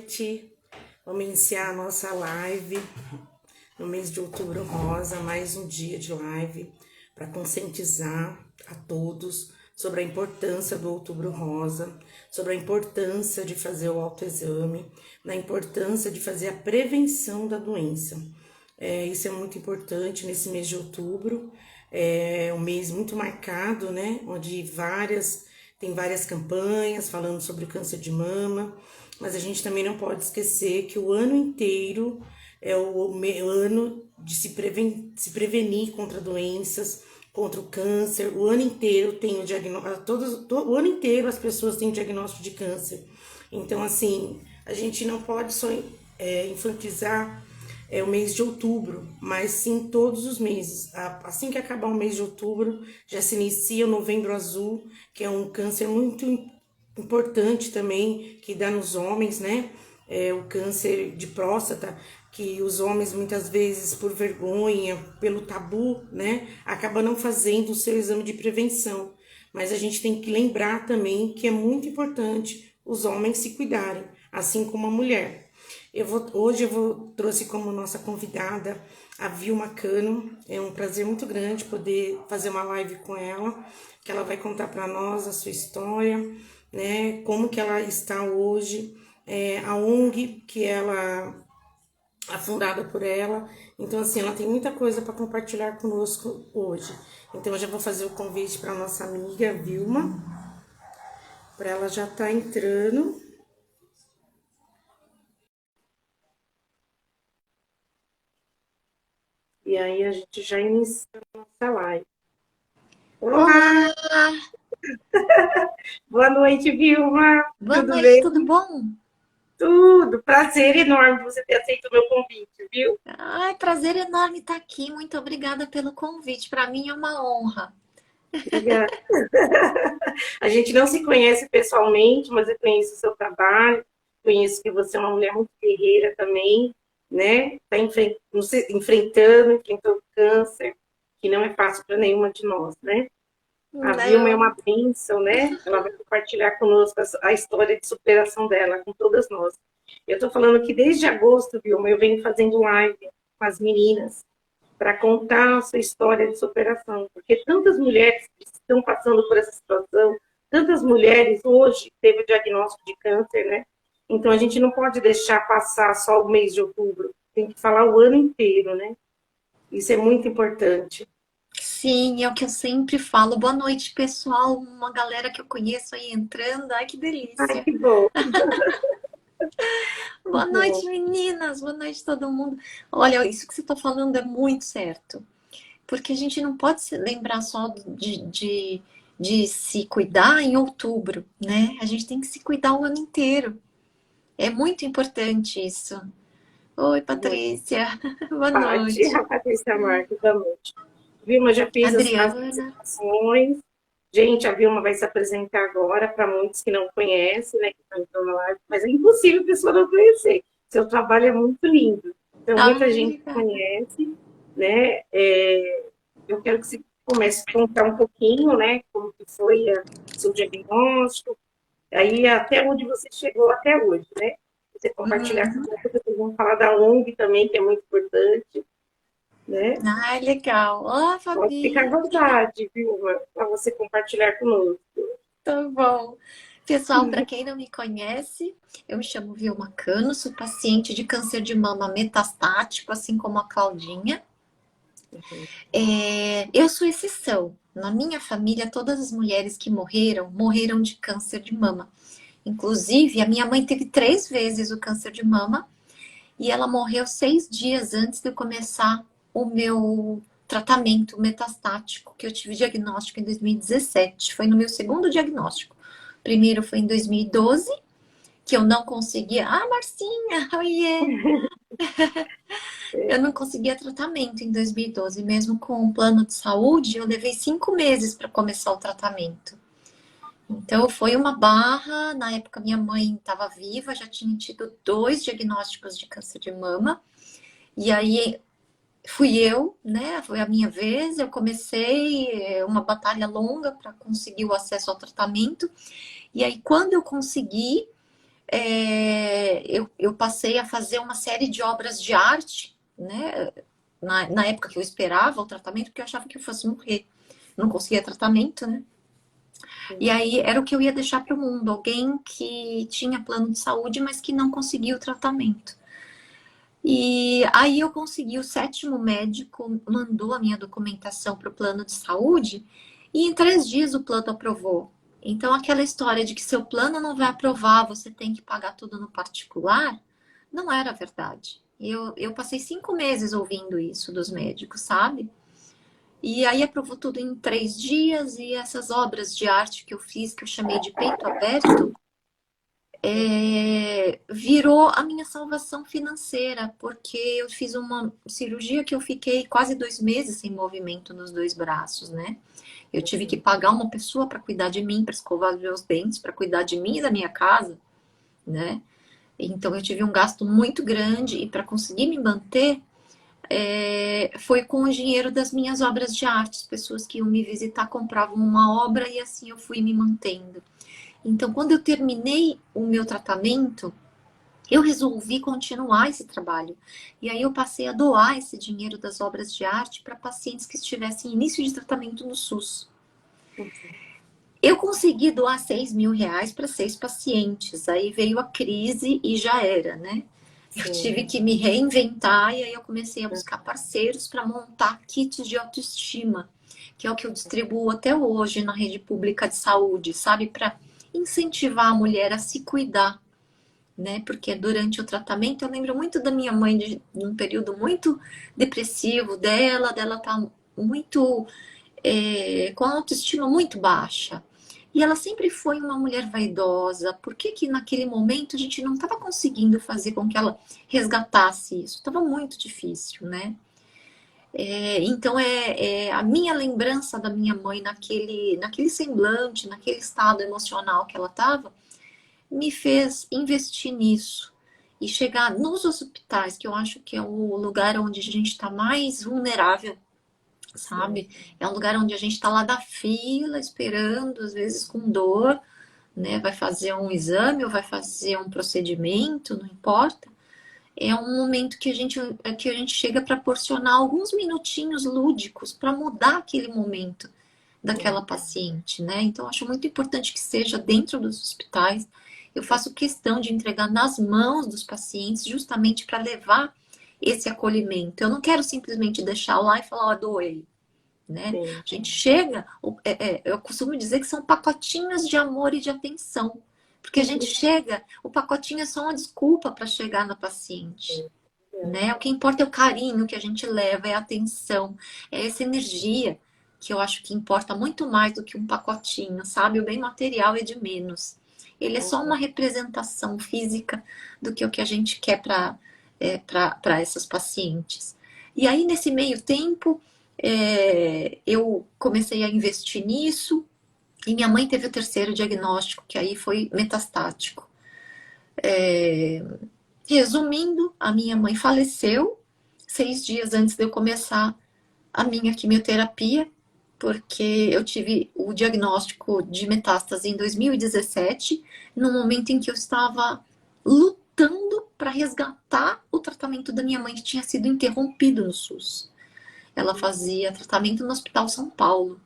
noite. Vamos iniciar a nossa live no mês de Outubro Rosa, mais um dia de live para conscientizar a todos sobre a importância do Outubro Rosa, sobre a importância de fazer o autoexame, na importância de fazer a prevenção da doença. Isso é muito importante nesse mês de outubro, é um mês muito marcado, né? Onde tem várias campanhas falando sobre o câncer de mama, mas a gente também não pode esquecer que o ano inteiro é o ano de se prevenir contra doenças, contra o câncer. O ano inteiro tem o diagnóstico, o ano inteiro as pessoas têm o diagnóstico de câncer. Então, assim, a gente não pode só infantilizar o mês de outubro, mas sim todos os meses. Assim que acabar o mês de outubro, já se inicia o Novembro Azul, que é um câncer muito importante também, que dá nos homens, né? O câncer de próstata, que os homens muitas vezes, por vergonha, pelo tabu, né? Acabam não fazendo o seu exame de prevenção. Mas a gente tem que lembrar também que é muito importante os homens se cuidarem, assim como a mulher. Hoje eu trouxe como nossa convidada a Vilma Cano. É um prazer muito grande poder fazer uma live com ela, que ela vai contar para nós a sua história, né? Como que ela está hoje, a ONG que ela é fundada por ela. Então, assim, ela tem muita coisa para compartilhar conosco hoje. Então, eu já vou fazer o convite para nossa amiga Vilma, para ela já estar entrando. E aí a gente já inicia a nossa live. Olá! Olá! Boa noite, Vilma! Boa Tudo noite, bem? tudo bom? Tudo! Prazer enorme você ter aceito o meu convite, viu? Ai, prazer enorme estar aqui. Muito obrigada pelo convite. Para mim é uma honra. Obrigada. A gente não se conhece pessoalmente, mas eu conheço o seu trabalho, conheço que você é uma mulher muito guerreira também, né? Está enfrentou o câncer, que não é fácil para nenhuma de nós, né? A Vilma é Eu... uma bênção, né? Ela vai compartilhar conosco a história de superação dela, com todas nós. Eu estou falando que desde agosto, Vilma, eu venho fazendo live com as meninas para contar a sua história de superação, porque tantas mulheres que estão passando por essa situação, tantas mulheres hoje teve o diagnóstico de câncer, né? Então a gente não pode deixar passar só o mês de outubro, tem que falar o ano inteiro, né? Isso é muito importante. Sim, é o que eu sempre falo. Boa noite, pessoal. Uma galera que eu conheço aí entrando. Ai, que Ai, delícia. que bom, que Boa bom. noite, meninas. Boa noite, todo mundo. Olha, isso que você está falando é muito certo. Porque a gente não pode se lembrar só de se cuidar em outubro, né? A gente tem que se cuidar o ano inteiro. É muito importante isso. Oi, Muito. Patrícia. Boa Paty, noite. a Patrícia Marques da noite. Vilma já fez as Adriana. apresentações. Gente, a Vilma vai se apresentar agora para muitos que não conhecem, né, que estão entrando na live, mas é impossível a pessoa não conhecer. Seu trabalho é muito lindo. Então, muita Ai, gente obrigada. conhece, né? Eu quero que você comece a contar um pouquinho, né, como que foi o seu diagnóstico, aí até onde você chegou até hoje, né? Você compartilhar com Uhum. nós, depois vamos falar da ONG também, que é muito importante, né? Ai, legal. Ó, Pode ficar à Fabi. vontade, viu, para você compartilhar conosco. Tá bom. Pessoal, para quem não me conhece, eu me chamo Vilma Cano, sou paciente de câncer de mama metastático, assim como a Claudinha. Eu sou exceção. Na minha família, todas as mulheres que morreram, morreram de câncer de mama. Inclusive, a minha mãe teve 3 vezes o câncer de mama e ela morreu 6 dias antes de eu começar o meu tratamento metastático, que eu tive diagnóstico em 2017. Foi no meu segundo diagnóstico. Primeiro foi em 2012, que eu não conseguia. Ah, Marcinha, oiê! Eu não conseguia tratamento em 2012. Mesmo com um plano de saúde, eu levei 5 meses para começar o tratamento. Então, foi uma barra. Na época, minha mãe estava viva, já tinha tido 2 diagnósticos de câncer de mama. E aí, fui eu, né? Foi a minha vez. Eu comecei uma batalha longa para conseguir o acesso ao tratamento. E aí, quando eu consegui, eu passei a fazer uma série de obras de arte, né? Na época que eu esperava o tratamento, porque eu achava que eu fosse morrer. Não conseguia tratamento, né? E aí era o que eu ia deixar para o mundo, alguém que tinha plano de saúde, mas que não conseguiu o tratamento. E aí eu consegui, o sétimo médico mandou a minha documentação para o plano de saúde e em 3 dias o plano aprovou. Então aquela história de que seu plano não vai aprovar, você tem que pagar tudo no particular, não era verdade. Eu passei 5 meses ouvindo isso dos médicos, sabe? E aí aprovou tudo em 3 dias e essas obras de arte que eu fiz, que eu chamei de peito aberto, virou a minha salvação financeira, porque eu fiz uma cirurgia que eu fiquei quase 2 meses sem movimento nos 2 braços, né? Eu tive que pagar uma pessoa para cuidar de mim, para escovar os meus dentes, para cuidar de mim e da minha casa, né? Então eu tive um gasto muito grande e para conseguir me manter, foi com o dinheiro das minhas obras de arte. As pessoas que iam me visitar compravam uma obra e assim eu fui me mantendo. Então, quando eu terminei o meu tratamento, eu resolvi continuar esse trabalho. E aí eu passei a doar esse dinheiro das obras de arte para pacientes que estivessem em início de tratamento no SUS. Eu consegui doar 6 mil reais para 6 pacientes. Aí veio a crise e já era, né? Eu tive que me reinventar e aí eu comecei a buscar parceiros para montar kits de autoestima, que é o que eu distribuo até hoje na rede pública de saúde, sabe? Para incentivar a mulher a se cuidar, né? Porque durante o tratamento eu lembro muito da minha mãe de um período muito depressivo dela tá muito com a autoestima muito baixa. E ela sempre foi uma mulher vaidosa. Por que que naquele momento a gente não estava conseguindo fazer com que ela resgatasse isso? Estava muito difícil, né? Então a minha lembrança da minha mãe naquele semblante, naquele estado emocional que ela estava, me fez investir nisso e chegar nos hospitais, que eu acho que é o lugar onde a gente está mais vulnerável, sabe? É um lugar onde a gente está lá da fila, esperando, às vezes com dor, né? Vai fazer um exame ou vai fazer um procedimento, não importa. É um momento que a gente chega para porcionar alguns minutinhos lúdicos para mudar aquele momento daquela paciente, né? Então, acho muito importante que seja dentro dos hospitais. Eu faço questão de entregar nas mãos dos pacientes justamente para levar esse acolhimento. Eu não quero simplesmente deixar lá e falar, ó, doei, né? Sim. A gente chega, eu costumo dizer que são pacotinhos de amor e de atenção. Porque a gente chega, o pacotinho é só uma desculpa para chegar na paciente. Né? O que importa é o carinho que a gente leva, é a atenção, é essa energia que eu acho que importa muito mais do que um pacotinho, sabe? O bem material é de menos. Ele é só uma representação física do que o que a gente quer para essas pacientes. E aí, nesse meio tempo, eu comecei a investir nisso e minha mãe teve o terceiro diagnóstico, que aí foi metastático. Resumindo, a minha mãe faleceu 6 dias antes de eu começar a minha quimioterapia, porque eu tive o diagnóstico de metástase em 2017, no momento em que eu estava lutando para resgatar o tratamento da minha mãe que tinha sido interrompido no SUS. Ela fazia tratamento no Hospital São Paulo.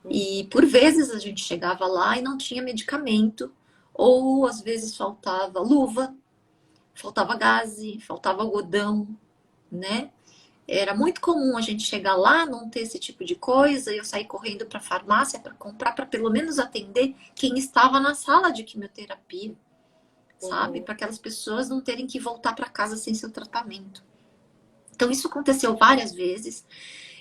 E por vezes a gente chegava lá e não tinha medicamento, ou às vezes faltava luva, faltava gaze, faltava algodão, né? Era muito comum a gente chegar lá, não ter esse tipo de coisa, e eu sair correndo para a farmácia para comprar, para pelo menos atender quem estava na sala de quimioterapia, sabe? Para aquelas pessoas não terem que voltar para casa sem seu tratamento. Então, isso aconteceu várias vezes.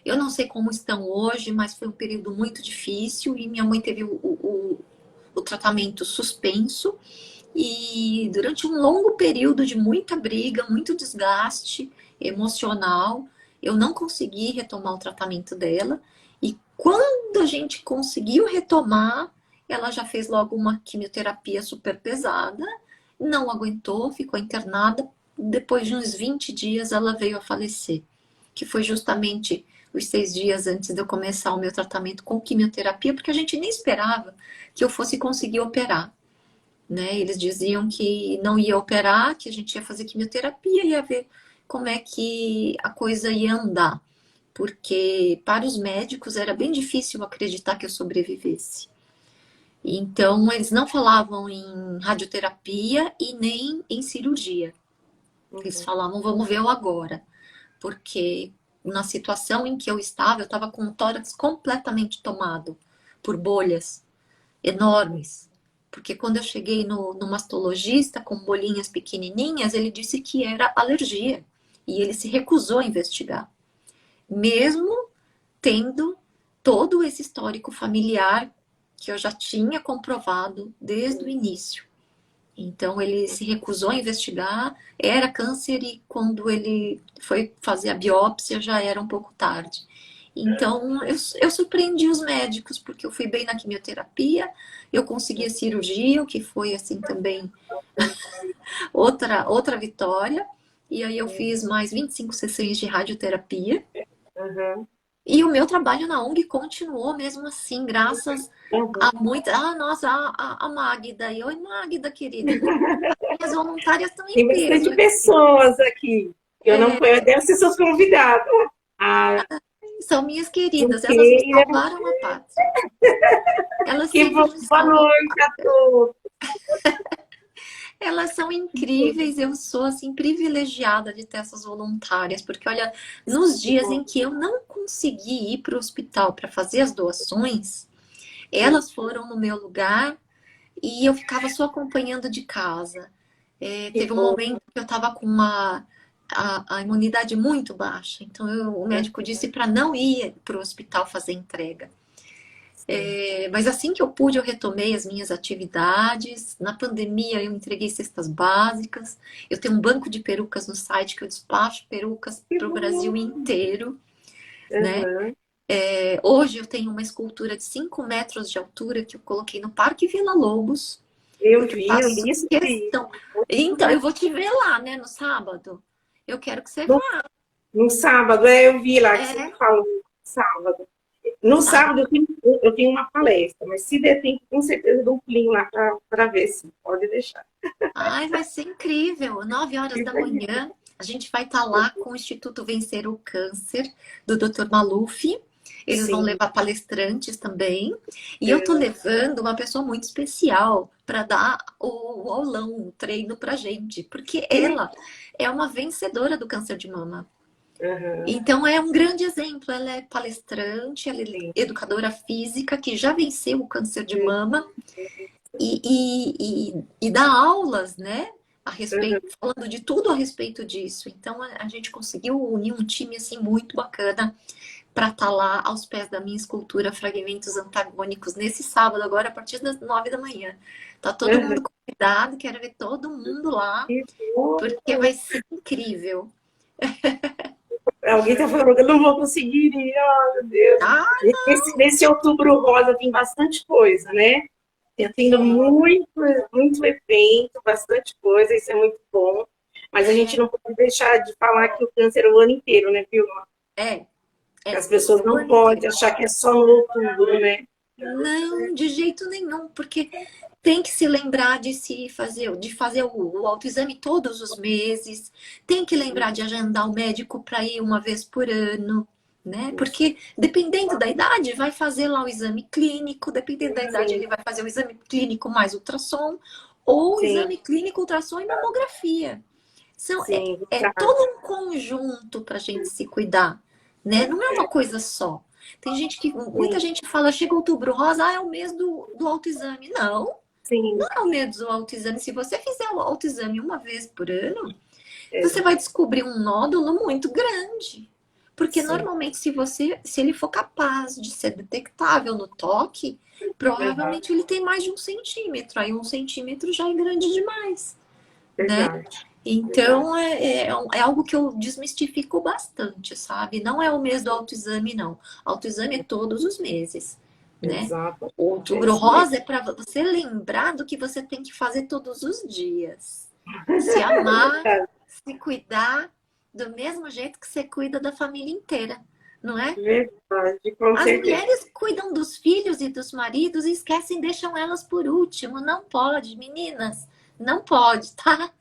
Eu não sei como estão hoje, mas foi um período muito difícil e minha mãe teve o tratamento suspenso. E durante um longo período de muita briga, muito desgaste emocional, eu não consegui retomar o tratamento dela. E quando a gente conseguiu retomar, ela já fez logo uma quimioterapia super pesada, não aguentou, ficou internada. Depois de uns 20 dias, ela veio a falecer, que foi justamente os 6 dias antes de eu começar o meu tratamento com quimioterapia, porque a gente nem esperava que eu fosse conseguir operar. né? Eles diziam que não ia operar, que a gente ia fazer quimioterapia e ia ver como é que a coisa ia andar. Porque para os médicos era bem difícil acreditar que eu sobrevivesse. Então, eles não falavam em radioterapia e nem em cirurgia. Eles Uhum. falavam, vamos ver o agora. Porque na situação em que eu estava com o tórax completamente tomado por bolhas enormes. Porque quando eu cheguei no mastologista com bolinhas pequenininhas, ele disse que era alergia. E ele se recusou a investigar. Mesmo tendo todo esse histórico familiar que eu já tinha comprovado desde o início. Então ele se recusou a investigar, era câncer e quando ele foi fazer a biópsia já era um pouco tarde. Então eu surpreendi os médicos porque eu fui bem na quimioterapia, eu consegui a cirurgia, o que foi assim também outra vitória. E aí eu fiz mais 25 sessões de radioterapia. Uhum. E o meu trabalho na ONG continuou mesmo assim, graças a Uhum. muita. Ah, nossa, a Magda. E oi, Magda, querida. Minhas voluntárias estão em Tem peso bastante aqui. pessoas aqui. Eu não É, conheço, deve ser seus convidados. A são minhas queridas, elas me Junqueira. salvaram a pátria. Elas Que sempre bom. me Boa salvam. noite a todos. Elas são incríveis, eu sou assim privilegiada de ter essas voluntárias, porque olha, nos Que dias bom. em que eu não consegui ir para o hospital para fazer as doações, Sim. elas foram no meu lugar e eu ficava só acompanhando de casa. Que Teve um bom. momento que eu estava com a imunidade muito baixa, então o médico disse para não ir para o hospital fazer entrega. Sim. Mas assim que eu pude, eu retomei as minhas atividades. Na pandemia, eu entreguei cestas básicas. Eu tenho um banco de perucas no site que eu despacho perucas Que para o Brasil bom. inteiro, né? Uhum. Hoje eu tenho uma escultura de 5 metros de altura que eu coloquei no Parque Vila Lobos, Eu porque eu vi, eu faço li isso aí. questão. Então, eu vou te ver lá, né, no sábado. Eu quero que você No, vá. no sábado, eu vi lá que você É, falou. Sábado. No sábado. sábado eu tenho uma palestra, mas se der tempo, com certeza eu dou um pulinho lá para ver se pode deixar. Ai, vai ser incrível. 9 horas da manhã, a gente vai estar lá com o Instituto Vencer o Câncer, do Dr. Maluf. Eles vão Sim. levar palestrantes também. E eu tô É. levando uma pessoa muito especial para dar o aulão, o treino pra gente, porque ela é uma vencedora do câncer de mama. Uhum. Então é um grande exemplo. Ela é palestrante, ela é Sim. educadora física que já venceu o câncer de Sim. mama e dá aulas, né? A Uhum. respeito, falando de tudo a respeito disso. Então a gente conseguiu unir um time assim muito bacana para estar lá aos pés da minha escultura Fragmentos Antagônicos nesse sábado, agora a partir das 9 da manhã. Tá todo Uhum. mundo convidado, quero ver todo mundo lá, Que bom. porque vai ser incrível. Alguém está falando que eu não vou conseguir ir, oh, meu Deus. Ah, Nesse outubro rosa tem bastante coisa, né? Tem tendo muito, muito evento, bastante coisa, isso é muito bom. Mas a gente não pode deixar de falar que o câncer é o ano inteiro, né, viu? é, As é, pessoas o não ano inteiro. podem achar que é só no outubro, né? Não, de jeito nenhum, porque tem que se lembrar de fazer o autoexame todos os meses, tem que lembrar de agendar o médico para ir uma vez por ano, né? Porque dependendo da idade, vai fazer lá o exame clínico, dependendo da idade, Sim, ele vai fazer o exame clínico mais ultrassom, ou sim, exame clínico, ultrassom e mamografia. sim, É todo verdade. um conjunto para a gente se cuidar, né? Não é uma coisa só. Tem gente que, muita Sim, gente fala, chega outubro rosa, é o mês do autoexame. Não, sim, não é o mês do autoexame. Se você fizer o autoexame uma vez por ano, é, você vai descobrir um nódulo muito grande. Porque sim. normalmente, se ele for capaz de ser detectável no toque, Uhum, provavelmente ele tem mais de 1 centímetro. Aí 1 centímetro já é grande demais, né? verdade, verdade. Então, é algo que eu desmistifico bastante, sabe? Não é o mês do autoexame, não. Autoexame é todos os meses, né? Exato. O É Outubro isso mesmo. Rosa é para você lembrar do que você tem que fazer todos os dias. Se amar, se cuidar, do mesmo jeito que você cuida da família inteira, não é? Verdade, com As certeza. mulheres cuidam dos filhos e dos maridos e esquecem, deixam elas por último. Não pode, meninas. Não pode, tá?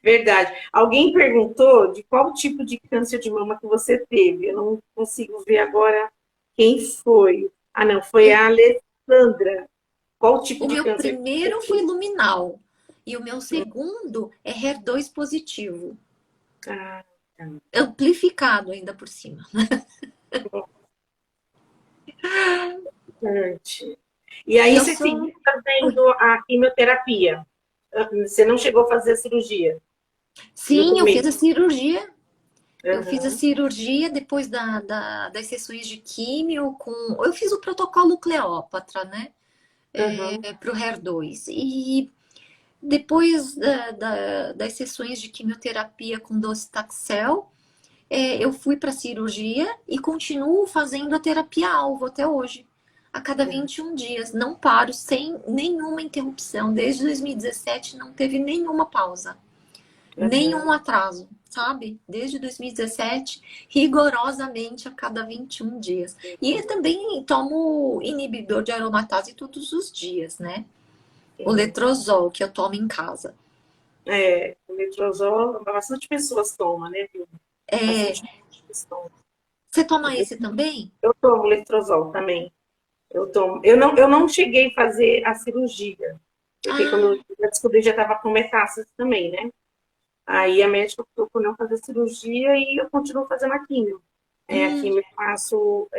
Verdade. Alguém perguntou de qual tipo de câncer de mama que você teve. Eu não consigo ver agora quem foi. Ah, não, foi Eu- a Alessandra. Qual tipo o de meu câncer que você primeiro foi teve? luminal e o meu segundo é HER2 positivo, Ah, tá. amplificado ainda por cima. Bastante. E E aí eu você sou. seguiu fazendo a quimioterapia. Você não chegou a fazer a cirurgia no Sim, eu fiz a começo. cirurgia. Eu fiz a Aham, cirurgia depois das sessões de químio com. Eu fiz o protocolo Cleópatra, né? aham, Para o HER2. E depois das sessões de quimioterapia com docetaxel, eu fui para a cirurgia e continuo fazendo a terapia-alvo até hoje. A cada 21 dias. Não paro sem nenhuma interrupção. Desde 2017 não teve nenhuma pausa. aham. Nenhum atraso, sabe? Desde 2017, rigorosamente a cada 21 dias. E eu também tomo inibidor de aromatase todos os dias, né? O Sim. letrozol que eu tomo em casa. É, o letrozol, bastante pessoas tomam, né, viu? É, Bastante pessoas tomam. você toma esse também? Eu tomo letrozol também. Eu tomo. Eu não cheguei a fazer a cirurgia, porque quando Ah, eu descobri já estava com metástase também, né? Aí a médica optou por não fazer cirurgia e eu continuo fazendo a quimio. A hum, quimio eu faço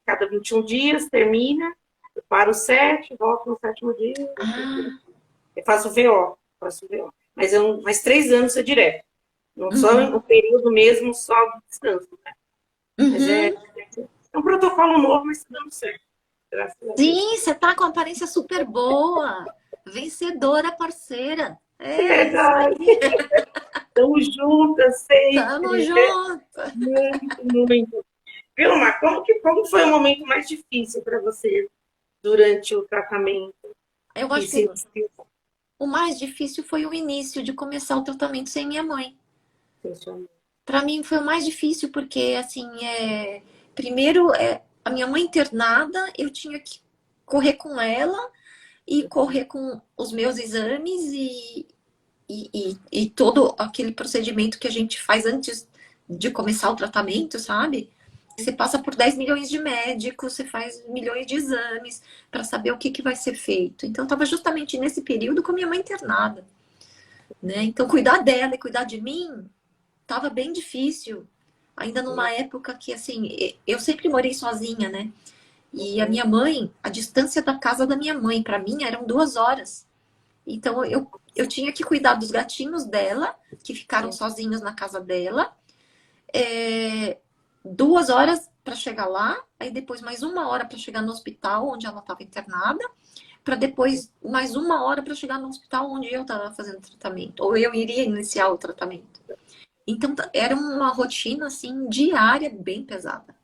cada 21 dias, termina, eu paro 7, volto no sétimo dia, ah, eu faço VO, faço VO. Mas 3 anos é direto. Não só uhum, o período mesmo, só de descanso. Mas uhum. é um protocolo novo, mas está dando certo. Graças a Deus. Sim, você tá com uma aparência super boa. Vencedora, parceira. É É isso verdade. aí. Estamos juntas Tamo sempre. junto. Muito, muito. Vilma, como foi o momento mais difícil para você durante o tratamento? Eu Que acho que sentiu? o mais difícil foi o início de começar o tratamento sem minha mãe. Sentiu? Para mim foi o mais difícil porque, assim, primeiro, a minha mãe internada, eu tinha que correr com ela e correr com os meus exames e todo aquele procedimento que a gente faz antes de começar o tratamento, sabe? Você passa por 10 milhões de médicos, você faz milhões de exames para saber o que, que vai ser feito. Então, eu estava justamente nesse período com a minha mãe internada, né? Então, cuidar dela e cuidar de mim estava bem difícil. Ainda numa época que, assim, eu sempre morei sozinha, né? E a Uhum, minha mãe, a distância da casa da minha mãe, para mim, eram 2 horas. Então, eu tinha que cuidar dos gatinhos dela, que ficaram sozinhos na casa dela. É, 2 horas para chegar lá, aí depois mais 1 hora para chegar no hospital onde ela estava internada, para depois mais 1 hora para chegar no hospital onde eu estava fazendo tratamento, ou eu iria iniciar o tratamento. Então era uma rotina assim diária bem pesada.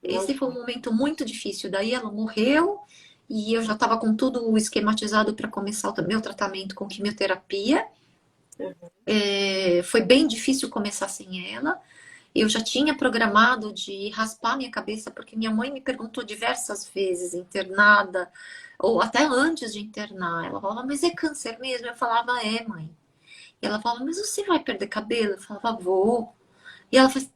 Esse foi um imagino. momento muito difícil. Daí ela morreu e eu já estava com tudo esquematizado para começar o meu tratamento com quimioterapia. Foi bem difícil começar sem ela. Eu já tinha programado de raspar minha cabeça, porque minha mãe me perguntou diversas vezes, internada, ou até antes de internar. Ela falava, mas é câncer mesmo? Eu falava, é, mãe. E ela falava, mas você vai perder cabelo? Eu falava, vou. E ela faz,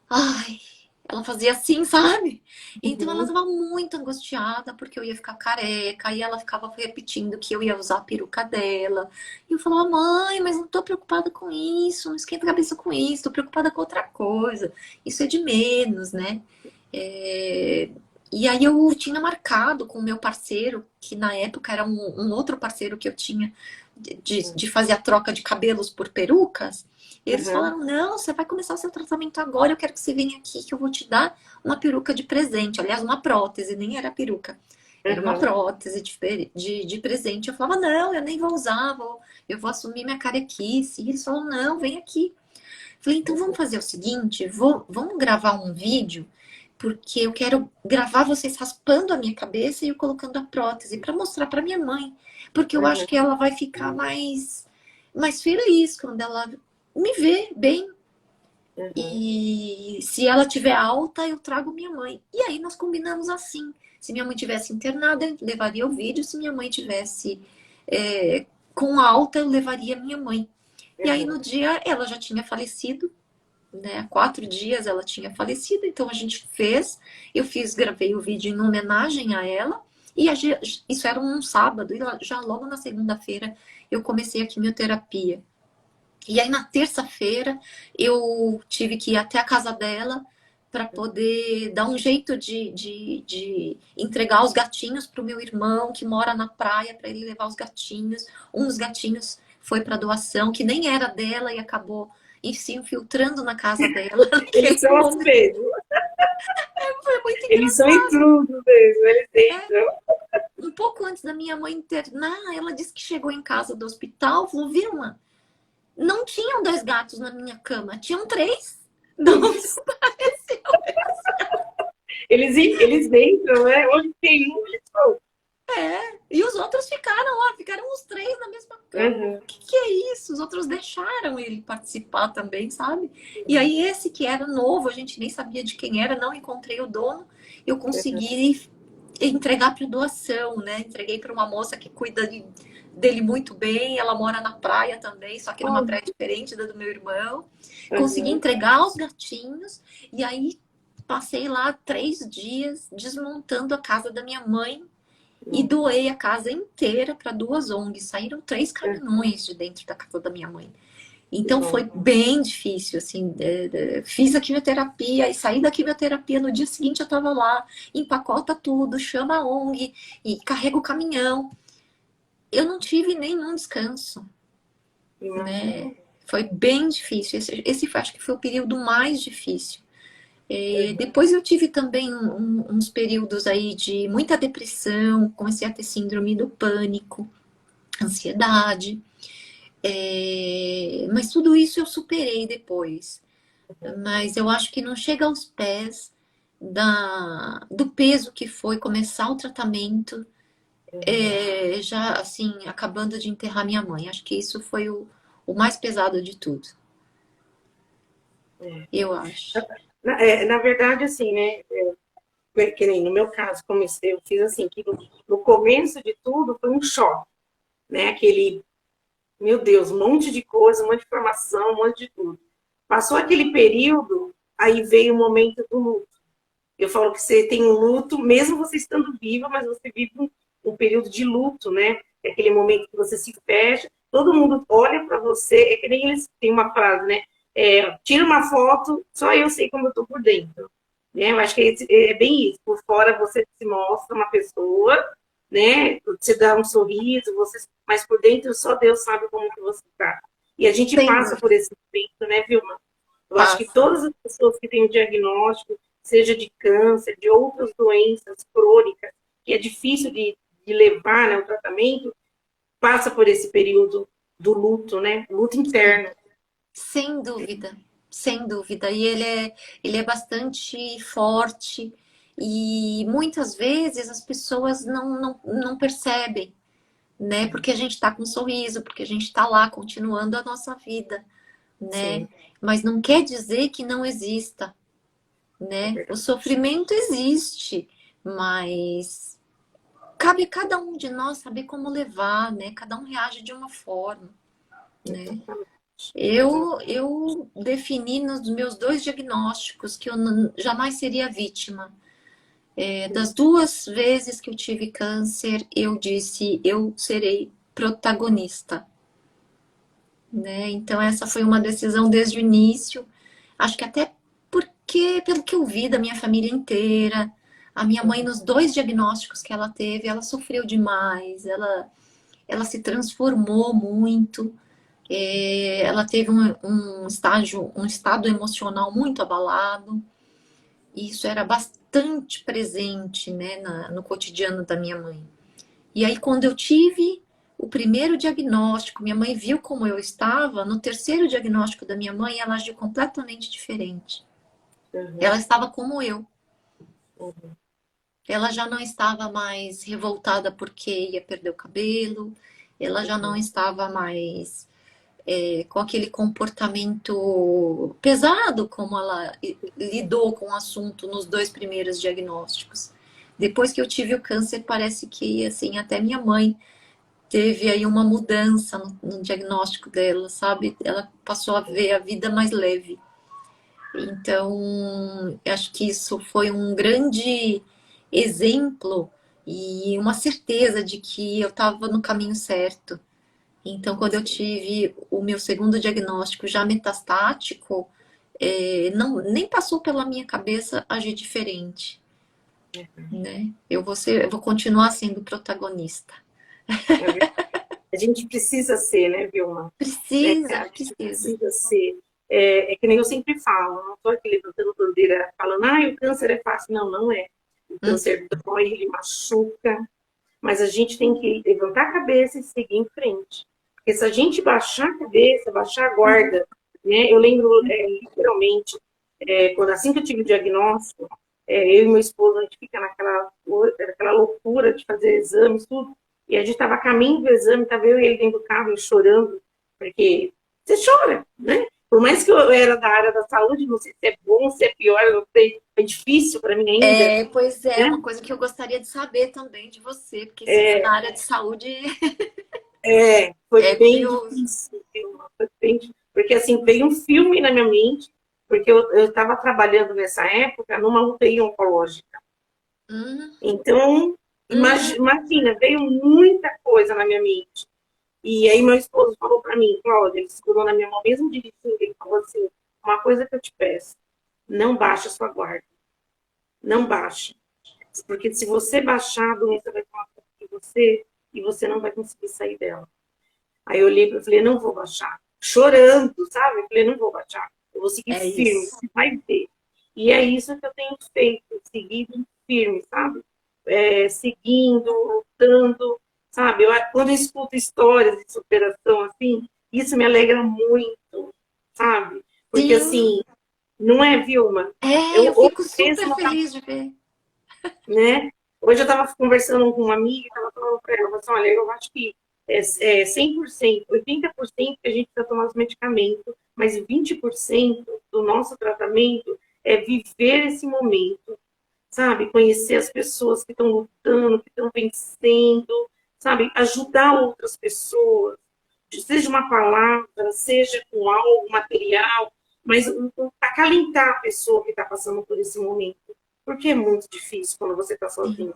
ai, ela fazia assim, sabe? Então ela Uhum, estava muito angustiada porque eu ia ficar careca, e ela ficava repetindo que eu ia usar a peruca dela. E eu falava, mãe, mas não tô preocupada com isso, não esquenta a cabeça com isso, tô preocupada com outra coisa. Isso é de menos, né? É, e aí eu tinha marcado com o meu parceiro, que na época era um outro parceiro que eu tinha de fazer a troca de cabelos por perucas. Eles uhum, falaram: não, você vai começar o seu tratamento agora, eu quero que você venha aqui, que eu vou te dar uma peruca de presente. Aliás, uma prótese, nem era peruca. Era uma uhum. prótese de presente. Eu falava: não, eu nem vou usar, eu vou assumir minha carequice. E eles falaram: não, vem aqui. Falei: então vamos fazer o seguinte: vamos gravar um vídeo, porque eu quero gravar vocês raspando a minha cabeça e eu colocando a prótese para mostrar para minha mãe, porque eu acho que ela vai ficar mais feliz quando ela me vê bem. Uhum. E se ela tiver alta, eu trago minha mãe. E aí nós combinamos assim. Se minha mãe tivesse internada, eu levaria o vídeo. Se minha mãe tivesse com alta, eu levaria minha mãe. E aí no Uhum. dia ela já tinha falecido, né? Há 4 dias ela tinha falecido, então a gente fez. Eu fiz, gravei o vídeo em homenagem a ela. E isso era um sábado, e já logo na segunda-feira eu comecei a quimioterapia. E aí na terça-feira eu tive que ir até a casa dela para poder dar um jeito de entregar os gatinhos para o meu irmão que mora na praia para ele levar os gatinhos. Um dos gatinhos foi para doação que nem era dela e acabou se infiltrando na casa dela Eles naquele são assim momento. mesmo. Foi muito Eles são engraçado. intrusos mesmo. Eles entram. Um pouco antes da minha mãe internar, ela disse que chegou em casa do hospital, falou: Vilma, não tinham 2 gatos na minha cama, tinham 3. Não, Eles entram, né? Onde tem um, eles vão. e os outros ficaram lá, ficaram os 3 na mesma cama. Uhum. O que é isso? Os outros deixaram ele participar também, sabe? E aí, esse que era novo, a gente nem sabia de quem era, não encontrei o dono, eu consegui entregar para doação, né? Entreguei para uma moça que cuida dele muito bem. Ela mora na praia também, só que numa Oh, praia diferente da do meu irmão. Consegui uhum. entregar os gatinhos e aí passei lá 3 dias desmontando a casa da minha mãe e doei a casa inteira para 2 ONGs. Saíram 3 caminhões de dentro da casa da minha mãe. Então foi Nossa. bem difícil, assim, fiz a quimioterapia e saí da quimioterapia, no dia seguinte eu estava lá, empacota tudo, chama a ONG e carrega o caminhão. Eu não tive nenhum descanso, né? Imagina. Foi bem difícil, esse acho que foi o período mais difícil. Depois eu tive também uns períodos aí de muita depressão, comecei a ter síndrome do pânico, ansiedade, mas tudo isso eu superei depois. Mas eu acho que não chega aos pés do peso que foi começar o tratamento, já assim, acabando de enterrar minha mãe. Acho que isso foi o mais pesado de tudo, eu acho. Na verdade, assim, né? Que nem no meu caso, comecei, eu fiz assim, que no começo de tudo foi um choque, né? Aquele, meu Deus, um monte de coisa, um monte de informação, um monte de tudo. Passou aquele período, aí veio o momento do luto. Eu falo que você tem um luto, mesmo você estando viva, mas você vive um período de luto, né? É aquele momento que você se fecha, todo mundo olha para você, é que nem eles têm uma frase, né? Tira uma foto, só eu sei como eu tô por dentro. Né? Eu acho que é bem isso. Por fora você se mostra uma pessoa, né? Você dá um sorriso, mas por dentro só Deus sabe como que você está. E a gente Sem passa por dúvida, esse momento, né, Vilma? Eu acho que passa. todas as pessoas que têm o diagnóstico, seja de câncer, de outras doenças crônicas, que é difícil de levar, né, o tratamento, passa por esse período do luto, né? Luto Sim, interno. sem dúvida, sem dúvida. E ele é bastante forte e muitas vezes as pessoas não percebem, né? Porque a gente está com um sorriso, porque a gente está lá continuando a nossa vida, né? Sim, Mas não quer dizer que não exista, é né? O verdade. sofrimento existe, mas cabe a cada um de nós saber como levar, né? Cada um reage de uma forma, né? Exatamente. Exatamente. Eu defini nos meus 2 diagnósticos que eu jamais seria vítima. Das 2 vezes que eu tive câncer, eu disse eu serei protagonista, né? Então essa foi uma decisão desde o início. Acho que até porque pelo que eu vi da minha família inteira, a minha mãe nos 2 diagnósticos que ela teve, ela sofreu demais, ela se transformou muito. Ela teve um estado emocional muito abalado, e isso era bastante presente, né, no cotidiano da minha mãe. E aí, quando eu tive o primeiro diagnóstico, minha mãe viu como eu estava, no terceiro diagnóstico da minha mãe, ela agiu completamente diferente. Ela Uhum, estava como eu. uhum, Ela já não estava mais revoltada porque ia perder o cabelo, ela já não uhum, estava mais com aquele comportamento pesado, como ela lidou com o assunto nos 2 primeiros diagnósticos. Depois que eu tive o câncer, parece que assim até minha mãe teve aí uma mudança no diagnóstico dela, sabe? Ela passou a ver a vida mais leve. Então, eu acho que isso foi um grande exemplo e uma certeza de que eu estava no caminho certo. Então, quando eu tive o meu segundo diagnóstico já metastático, não, nem passou pela minha cabeça agir diferente, né? Eu vou continuar sendo protagonista. A gente precisa ser, né, Vilma? Precisa, A gente precisa. precisa ser. É que nem eu sempre falo, não estou aqui levantando bandeira falando, o câncer é fácil. Não, não é. O Hum, câncer dói, ele machuca, mas a gente tem que levantar a cabeça e seguir em frente. Porque se a gente baixar a cabeça, baixar a guarda, né? Eu lembro, literalmente, quando assim que eu tive o diagnóstico, eu e meu esposo, a gente fica naquela loucura de fazer exames, tudo. E a gente estava a caminho do exame, estava eu e ele dentro do carro, eu chorando, porque você chora, né? Por mais que eu era da área da saúde, não sei se é bom, se é pior, eu não sei, é difícil para mim ainda, pois é, né? uma coisa que eu gostaria de saber também de você, porque se for na área de saúde, Foi é bem curioso. difícil, foi bem difícil, porque assim, veio um filme na minha mente, porque eu estava trabalhando nessa época numa UTI oncológica. Hum, Então, hum, imagina, veio muita coisa na minha mente. E aí meu esposo falou para mim, Cláudia, ele segurou na minha mão, mesmo dirigindo, ele falou assim, uma coisa que eu te peço, não baixa a sua guarda, não baixa. Porque se você baixar, a doença vai tomar conta de você e você não vai conseguir sair dela. Aí eu olhei e falei, não vou baixar. Chorando, sabe? Eu falei, não vou baixar. Eu vou seguir é firme, isso. você vai ver. E é isso que eu tenho feito, seguido firme, sabe? Seguindo, lutando, sabe? Quando eu escuto histórias de superação assim, isso me alegra muito, sabe? Porque Sim, assim, não é, Vilma? eu Hoje fico super mesmo, feliz de ver. né? Hoje eu estava conversando com uma amiga e estava falando para ela, assim, olha, eu acho que 100%, 80% que a gente precisa tomar os medicamentos, mas 20% do nosso tratamento é viver esse momento, sabe? Conhecer as pessoas que estão lutando, que estão vencendo, sabe? Ajudar outras pessoas, seja uma palavra, seja com algo material, mas acalentar a pessoa que está passando por esse momento. Porque é muito difícil quando você está Sim, sozinho,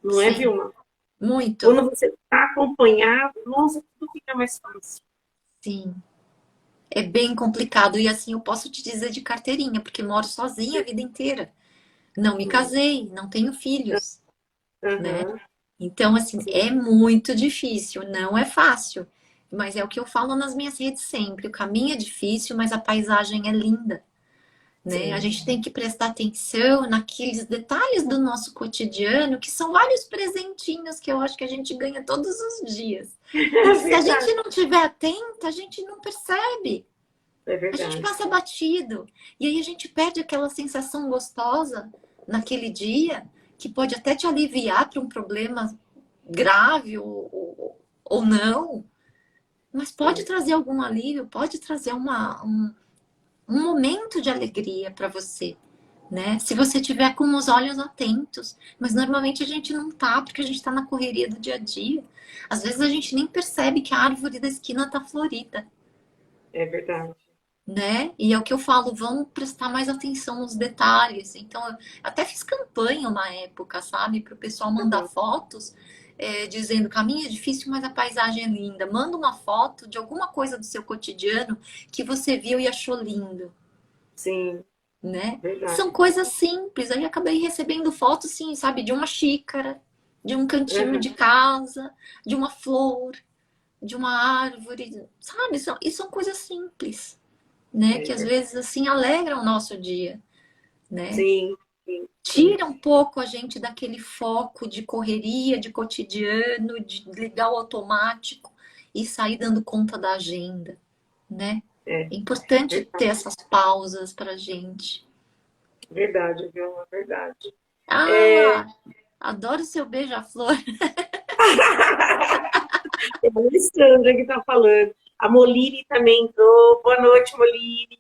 não é, sim, Vilma? muito. Quando você está acompanhado, nossa, tudo fica mais fácil. Sim. É bem complicado. E assim, eu posso te dizer de carteirinha, porque moro sozinha a vida inteira. Não me casei, não tenho filhos, né? Uhum. Então, assim, Sim, é muito difícil, não é fácil. Mas é o que eu falo nas minhas redes sempre. O caminho é difícil, mas a paisagem é linda, né? A sim. gente tem que prestar atenção naqueles detalhes do nosso cotidiano, que são vários presentinhos que eu acho que a gente ganha todos os dias. E É que se a verdade, gente não tiver atenta, a gente não percebe. é A gente verdade. passa batido. E aí a gente perde aquela sensação gostosa naquele dia, que pode até te aliviar para um problema grave ou não, mas pode Sim, trazer algum alívio, pode trazer um momento de alegria para você, né? Se você tiver com os olhos atentos. Mas normalmente a gente não tá, porque a gente tá na correria do dia a dia. Às vezes a gente nem percebe que a árvore da esquina tá florida, é verdade. né? E é o que eu falo, vamos prestar mais atenção nos detalhes. Então, eu até fiz campanha uma época, sabe, para o pessoal mandar Uhum. fotos, dizendo: o caminho é difícil, mas a paisagem é linda. Manda uma foto de alguma coisa do seu cotidiano que você viu e achou lindo, Sim, né? São verdade. coisas simples. Aí acabei recebendo fotos, sim, sabe, de uma xícara, de um cantinho de Uhum. casa, de uma flor, de uma árvore, sabe? E são coisas simples, né? É Que às verdade. vezes assim alegram o nosso dia, né? Sim, sim, sim. Tira um pouco a gente daquele foco de correria, de cotidiano, de ligar o automático e sair dando conta da agenda, né? É É importante ter verdade. essas pausas pra gente. Verdade, viu? É verdade. Ah, adoro seu beija-flor. É a Alessandra que está falando. A Moline também entrou. Boa noite, Moline.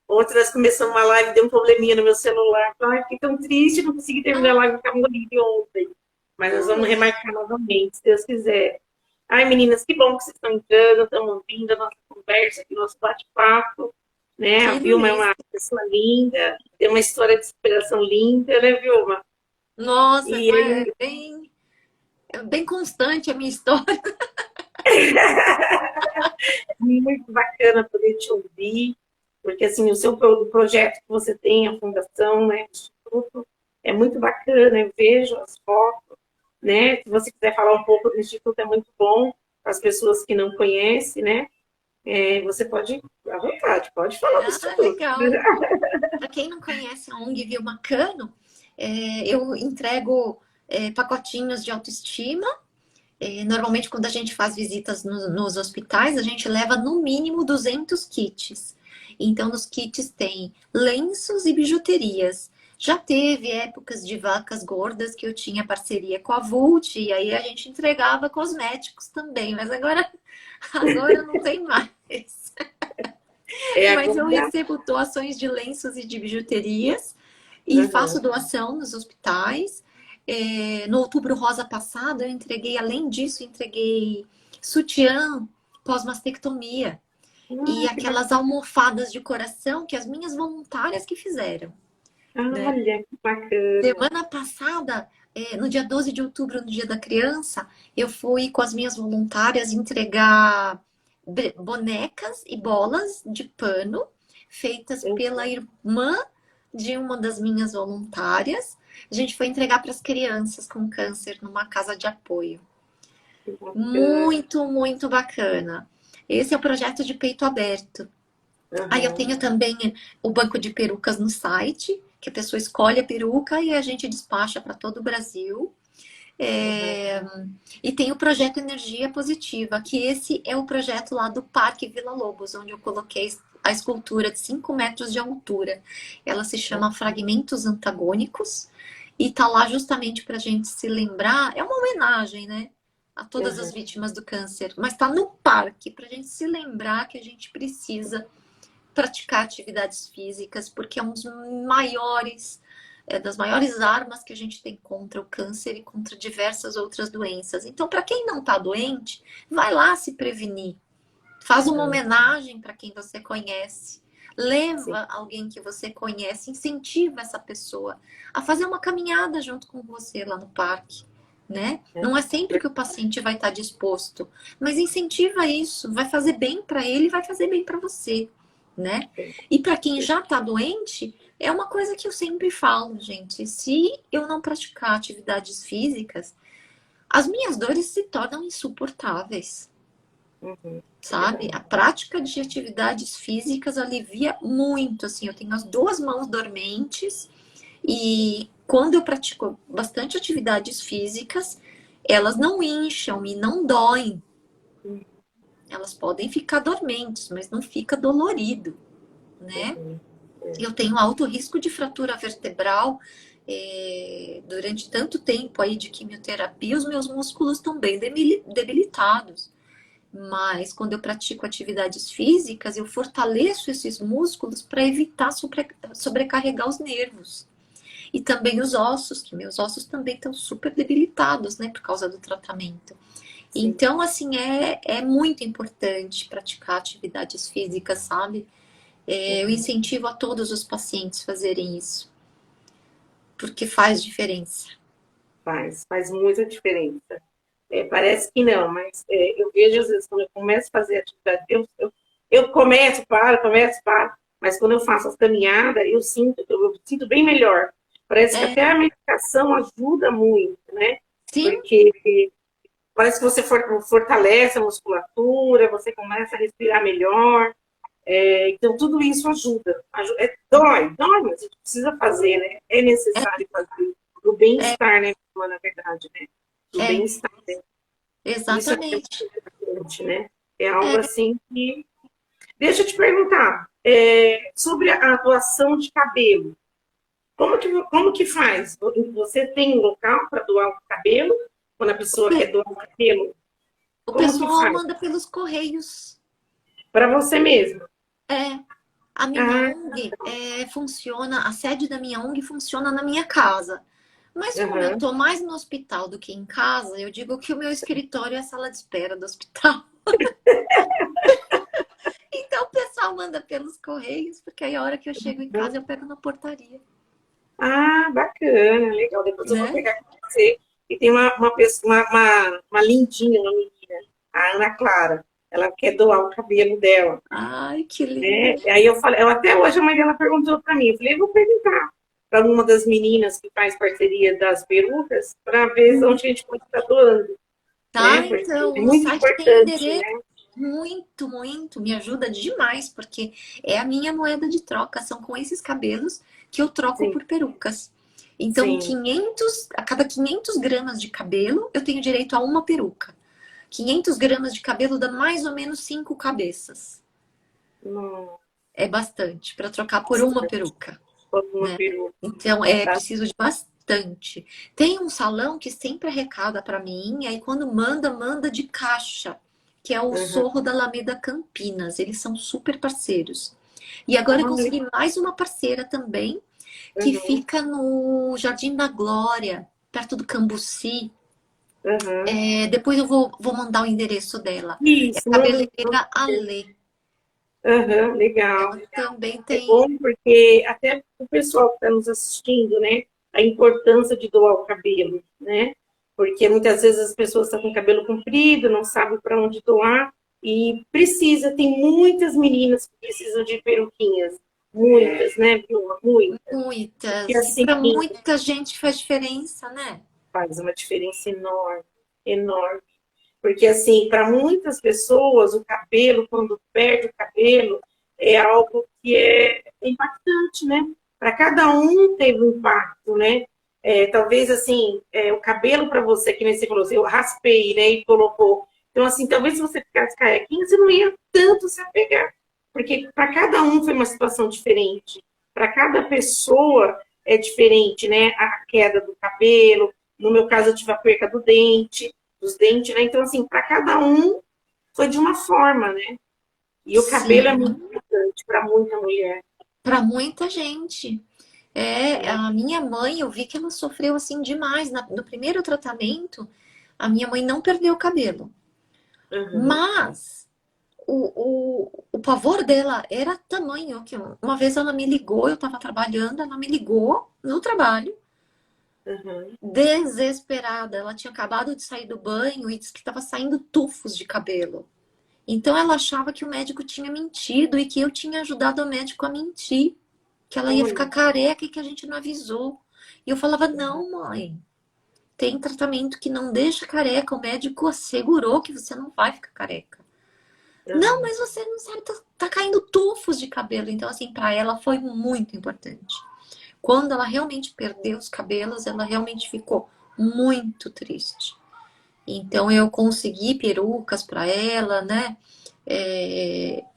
Ontem nós começamos uma live, deu um probleminha no meu celular. Ai, fiquei tão triste, não consegui terminar a live com a Moline ontem. Mas nós vamos remarcar novamente, se Deus quiser. Ai, meninas, que bom que vocês estão entrando, estão ouvindo a nossa conversa aqui, nosso bate-papo. Né? A Vilma é uma pessoa linda, tem uma história de superação linda, né, Vilma? Nossa, é bem constante a minha história. Muito bacana poder te ouvir, porque assim, o seu projeto que você tem, a fundação, né, o Instituto, é muito bacana, eu vejo as fotos, né? Se você quiser falar um pouco do Instituto, é muito bom para as pessoas que não conhecem, né? Você pode, à vontade, pode falar do Instituto. Legal. Para quem não conhece a ONG Vilma Cano, eu entrego pacotinhos de autoestima. Normalmente, quando a gente faz visitas nos hospitais, a gente leva no mínimo 200 kits. Então, nos kits tem lenços e bijuterias. Já teve épocas de vacas gordas que eu tinha parceria com a Vult, e aí a gente entregava cosméticos também, mas agora não tem mais. Mas eu recebo doações de lenços e de bijuterias e faço doação nos hospitais. No Outubro Rosa passado, eu entreguei, além disso, entreguei sutiã pós-mastectomia e aquelas almofadas de coração que as minhas voluntárias que fizeram. Olha, né? Que bacana. Semana passada, no dia 12 de outubro, no Dia da Criança, eu fui com as minhas voluntárias entregar bonecas e bolas de pano feitas pela irmã de uma das minhas voluntárias. A gente foi entregar para as crianças com câncer numa casa de apoio. Muito, muito bacana. Esse é o projeto de peito aberto. Aí eu tenho também o banco de perucas no site, que a pessoa escolhe a peruca e a gente despacha para todo o Brasil. E tem o projeto Energia Positiva, que esse é o projeto lá do Parque Vila Lobos, onde eu coloquei a escultura de 5 metros de altura. Ela se chama Fragmentos Antagônicos e tá lá justamente para a gente se lembrar. É uma homenagem, né, a todas as vítimas do câncer, mas tá no parque para a gente se lembrar que a gente precisa praticar atividades físicas, porque é um dos maiores, das maiores armas que a gente tem contra o câncer e contra diversas outras doenças. Então, para quem não está doente, vai lá se prevenir. Faz uma homenagem para quem você conhece. Leva alguém que você conhece, incentiva essa pessoa a fazer uma caminhada junto com você lá no parque, né? Não é sempre que o paciente vai estar disposto, mas incentiva isso, vai fazer bem para ele, vai fazer bem para você, né? E para quem já está doente, é uma coisa que eu sempre falo, gente, se eu não praticar atividades físicas, as minhas dores se tornam insuportáveis. Sabe? A prática de atividades físicas alivia muito, assim, eu tenho as 2 mãos dormentes e quando eu pratico bastante atividades físicas, elas não incham e não doem. Elas podem ficar dormentes, mas não fica dolorido, né? Eu tenho alto risco de fratura vertebral durante tanto tempo aí de quimioterapia, os meus músculos estão bem debilitados. Mas quando eu pratico atividades físicas, eu fortaleço esses músculos para evitar sobrecarregar os nervos. E também os ossos, que meus ossos também estão super debilitados, né, por causa do tratamento. Então, assim, é muito importante praticar atividades físicas, sabe? Eu incentivo a todos os pacientes fazerem isso. Porque faz diferença. Faz muita diferença. Parece que não, mas eu vejo às vezes quando eu começo a fazer atividade, eu começo, paro, mas quando eu faço as caminhadas, eu sinto bem melhor. Parece que até a meditação ajuda muito, né? Sim. Porque parece que você fortalece a musculatura, você começa a respirar melhor. Então, tudo isso ajuda. Dói, mas a gente precisa fazer, né? É necessário fazer. Do bem-estar, né? Na verdade, né? Do bem-estar. Né? Exatamente. Isso né? É algo assim que... Deixa eu te perguntar. Sobre a doação de cabelo. Como que faz? Você tem um local para doar o cabelo? Quando a pessoa quer doar o cabelo? O pessoal manda pelos correios. Para você mesmo. É, a minha Ah, ONG funciona, a sede da minha ONG funciona na minha casa. Mas como eu aham. tô mais no hospital do que em casa, eu digo que o meu escritório é a sala de espera do hospital. Então o pessoal manda pelos correios, porque aí a hora que eu chego em casa eu pego na portaria, Ah, bacana, legal. Depois eu vou né? pegar com você. E tem uma pessoa, uma lindinha, uma menina, a Ana Clara. Ela quer doar o cabelo dela, Ai, que lindo. né? E aí eu falei, até hoje a mãe dela perguntou para mim, eu falei, eu vou perguntar para uma das meninas que faz parceria das perucas, para ver onde a gente pode estar doando, Tá, né? Porque então, é no muito site tem importante, endereço. né? Muito, muito, me ajuda demais, porque é a minha moeda de troca, são com esses cabelos que eu troco Sim, por perucas. Então, sim. a cada 500 gramas de cabelo, eu tenho direito a uma peruca. 500 gramas de cabelo dá mais ou menos 5 cabeças. Nossa, É bastante para trocar por uma peruca, uma né? peruca. Então, preciso de bastante. Tem um salão que sempre arrecada para mim, e aí quando manda, manda de caixa, que é o Uhum. Sorro da Alameda Campinas. Eles são super parceiros. E agora eu Ah, consegui mais uma parceira também, que uhum, fica no Jardim da Glória, perto do Cambuci. uhum. Depois eu vou mandar o endereço dela. É Isso, manda. cabeleireira Alê. Aham, legal. Ela também É tem. bom porque até o pessoal que está nos assistindo, né, a importância de doar o cabelo, né? Porque muitas vezes as pessoas estão com o cabelo comprido, não sabem para onde doar e precisa, tem muitas meninas que precisam de peruquinhas, muitas, né, Vilma? Muitas. E Muitas. E assim, para muita gente faz diferença, né? faz uma diferença enorme, enorme. Porque, assim, para muitas pessoas, o cabelo, quando perde o cabelo, é algo que é impactante, né? Para cada um teve um impacto, né? Talvez, assim, o cabelo para você, que nem você falou, eu raspei, né, e colocou. Então, assim, talvez se você ficasse carequinha, você não ia tanto se apegar. Porque para cada um foi uma situação diferente. Para cada pessoa é diferente, né? A queda do cabelo. No meu caso, eu tive a perca do dente dos dentes, né? Então, assim, para cada um foi de uma forma, né? E o cabelo é muito Sim, importante para muita mulher, para muita gente. né? A minha mãe, eu vi que ela sofreu assim demais. No primeiro tratamento, a minha mãe não perdeu o cabelo. Uhum, Mas o pavor dela era tamanho que uma vez ela me ligou, eu estava trabalhando, ela me ligou no trabalho, uhum. desesperada. Ela tinha acabado de sair do banho e disse que estava saindo tufos de cabelo. Então ela achava que o médico tinha mentido e que eu tinha ajudado o médico a mentir, que ela ia ficar Olha, careca e que a gente não avisou. E eu falava: não, mãe, tem tratamento que não deixa careca, o médico assegurou que você não vai ficar careca. Não, uhum, mas você não sabe, tá caindo tufos de cabelo. Então, assim, para ela foi muito importante. Quando ela realmente perdeu os cabelos, ela realmente ficou muito triste. Então, eu consegui perucas para ela, né?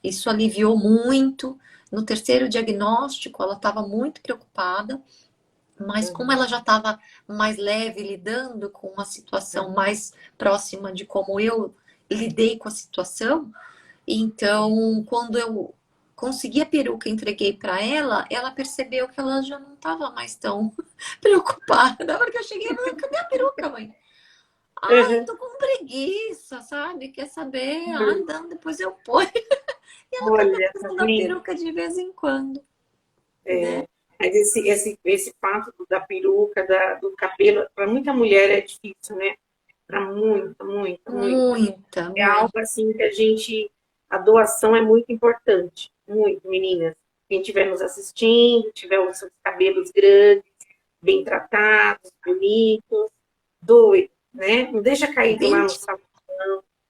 Isso aliviou muito. No terceiro diagnóstico, ela estava muito preocupada, mas como uhum, ela já estava mais leve, lidando com uma situação mais próxima de como eu lidei com a situação, então quando eu consegui a peruca e entreguei para ela, ela percebeu que ela já não estava mais tão preocupada. Na hora que eu cheguei, ela falou: cadê a peruca, mãe? Ai, uhum, tô com preguiça, sabe? Quer saber? Ah, uhum. não, depois eu ponho. E ela acaba Olha, tá usando a vendo? peruca de vez em quando, né? Mas esse fato da peruca, do cabelo, para muita mulher é difícil, né? Para muita, muita, muita. Muita, É algo muita. assim que a doação é muito importante, muito, meninas. Quem estiver nos assistindo, tiver os seus cabelos grandes, bem tratados, bonitos, doe, né? Não deixa caído lá no 20 salão,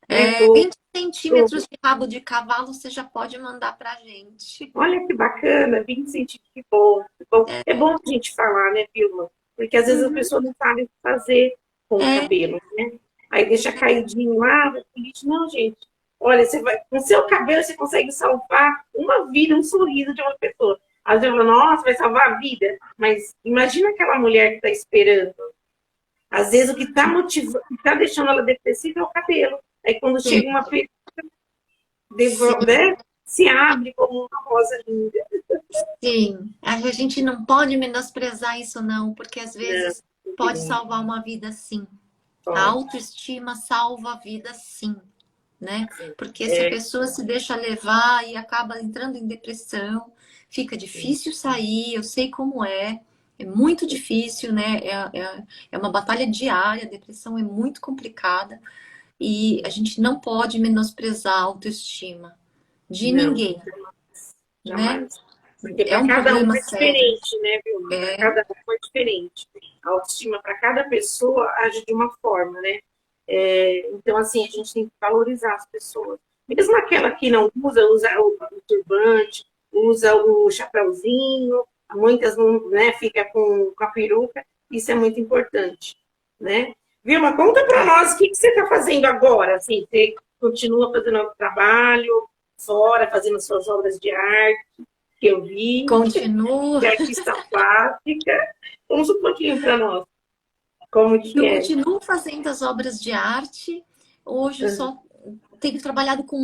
né? Doe, 20 centímetros doe. de rabo de cavalo você já pode mandar pra gente. Olha que bacana, 20 centímetros, que bom, que bom. É bom a gente falar, né, Vilma? Porque às vezes a Uhum. pessoa não sabe o que fazer com o É, cabelo, né? Aí deixa caidinho lá, vai pro lixo. Não, gente. Olha, você vai, com seu cabelo você consegue salvar uma vida, um sorriso de uma pessoa. Às vezes eu falo, nossa, vai salvar a vida. Mas imagina aquela mulher que está esperando. Às vezes o que está motivando, o que está deixando ela depressiva é o cabelo. Aí quando sim. chega uma pessoa, né? Se abre como uma rosa linda. Sim, a gente não pode menosprezar isso não, porque às vezes pode Não, salvar uma vida sim. A pode. autoestima salva a vida sim, né? Sim. Porque se a pessoa se deixa levar e acaba entrando em depressão, fica Sim. difícil sair, eu sei como é muito difícil, né? É uma batalha diária, a depressão é muito complicada e a gente não pode menosprezar a autoestima de Não, ninguém, né? jamais. Porque É para um cada um problema é sério. diferente, né, Vilma? Para É, cada um é diferente. A autoestima para cada pessoa age de uma forma, né? Então, assim, a gente tem que valorizar as pessoas. Mesmo aquela que não usa o turbante, usa o chapéuzinho, muitas não, né, fica com a peruca, isso é muito importante, né? Vilma, conta para nós o que você está fazendo agora, assim, você continua fazendo o trabalho fora, fazendo suas obras de arte, que eu vi, continuo. de artista plástica. Conta um pouquinho para nós, como que Eu é. continuo fazendo as obras de arte. Hoje eu só tenho trabalhado com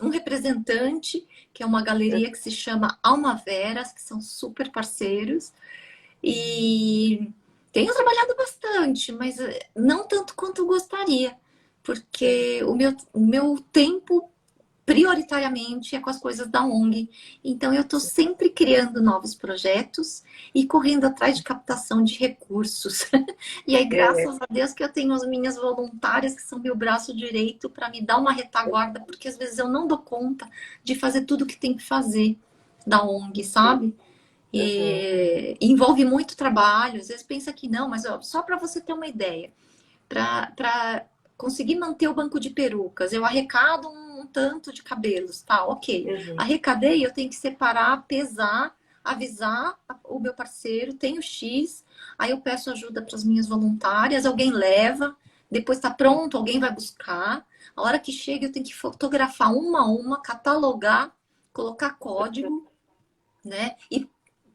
um representante, que é uma galeria que se chama Alma Veras, que são super parceiros. E tenho trabalhado bastante, mas não tanto quanto eu gostaria, porque o meu tempo prioritariamente é com as coisas da ONG. Então, eu estou sempre criando novos projetos e correndo atrás de captação de recursos. E aí, É, graças a Deus que eu tenho as minhas voluntárias, que são meu braço direito, para me dar uma retaguarda, porque às vezes eu não dou conta de fazer tudo que tem que fazer da ONG, sabe? E envolve muito trabalho. Às vezes pensa que não, mas ó, só para você ter uma ideia, para conseguir manter o banco de perucas, eu arrecado um tanto de cabelos, tá? Ok. Arrecadei, eu tenho que separar, pesar, avisar o meu parceiro, tenho X, aí eu peço ajuda para as minhas voluntárias, alguém leva, depois está pronto, alguém vai buscar. A hora que chega, eu tenho que fotografar uma a uma, catalogar, colocar código, né? E sim.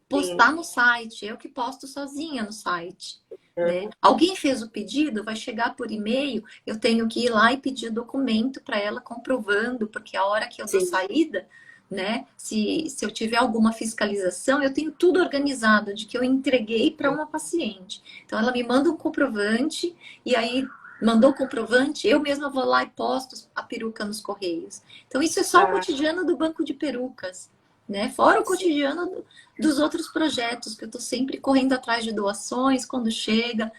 postar no site. Eu que posto sozinha no site. Né? Alguém fez o pedido, vai chegar por e-mail, eu tenho que ir lá e pedir o documento para ela comprovando, porque a hora que eu dou Sim. saída, né? Se eu tiver alguma fiscalização, eu tenho tudo organizado de que eu entreguei para uma paciente. Então ela me manda um comprovante e aí mandou o comprovante, eu mesma vou lá e posto a peruca nos correios. Então isso é só o Ah, cotidiano do banco de perucas. Né? Fora o sim. cotidiano dos outros projetos, que eu estou sempre correndo atrás de doações quando chega,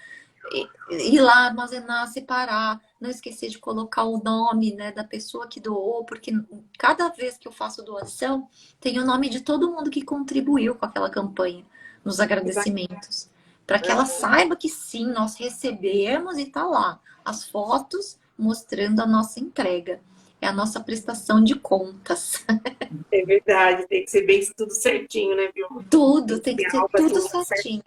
ir lá armazenar, separar, não esquecer de colocar o nome, né, da pessoa que doou, porque cada vez que eu faço doação, tem o nome de todo mundo que contribuiu com aquela campanha, nos agradecimentos. Para que ela saiba que sim, nós recebemos e está lá as fotos mostrando a nossa entrega. É a nossa prestação de contas. É verdade, tem que ser bem tudo certinho, né, Vilma? Tudo, Tem que tem ser que ter algo assim, tudo muito certo. certinho.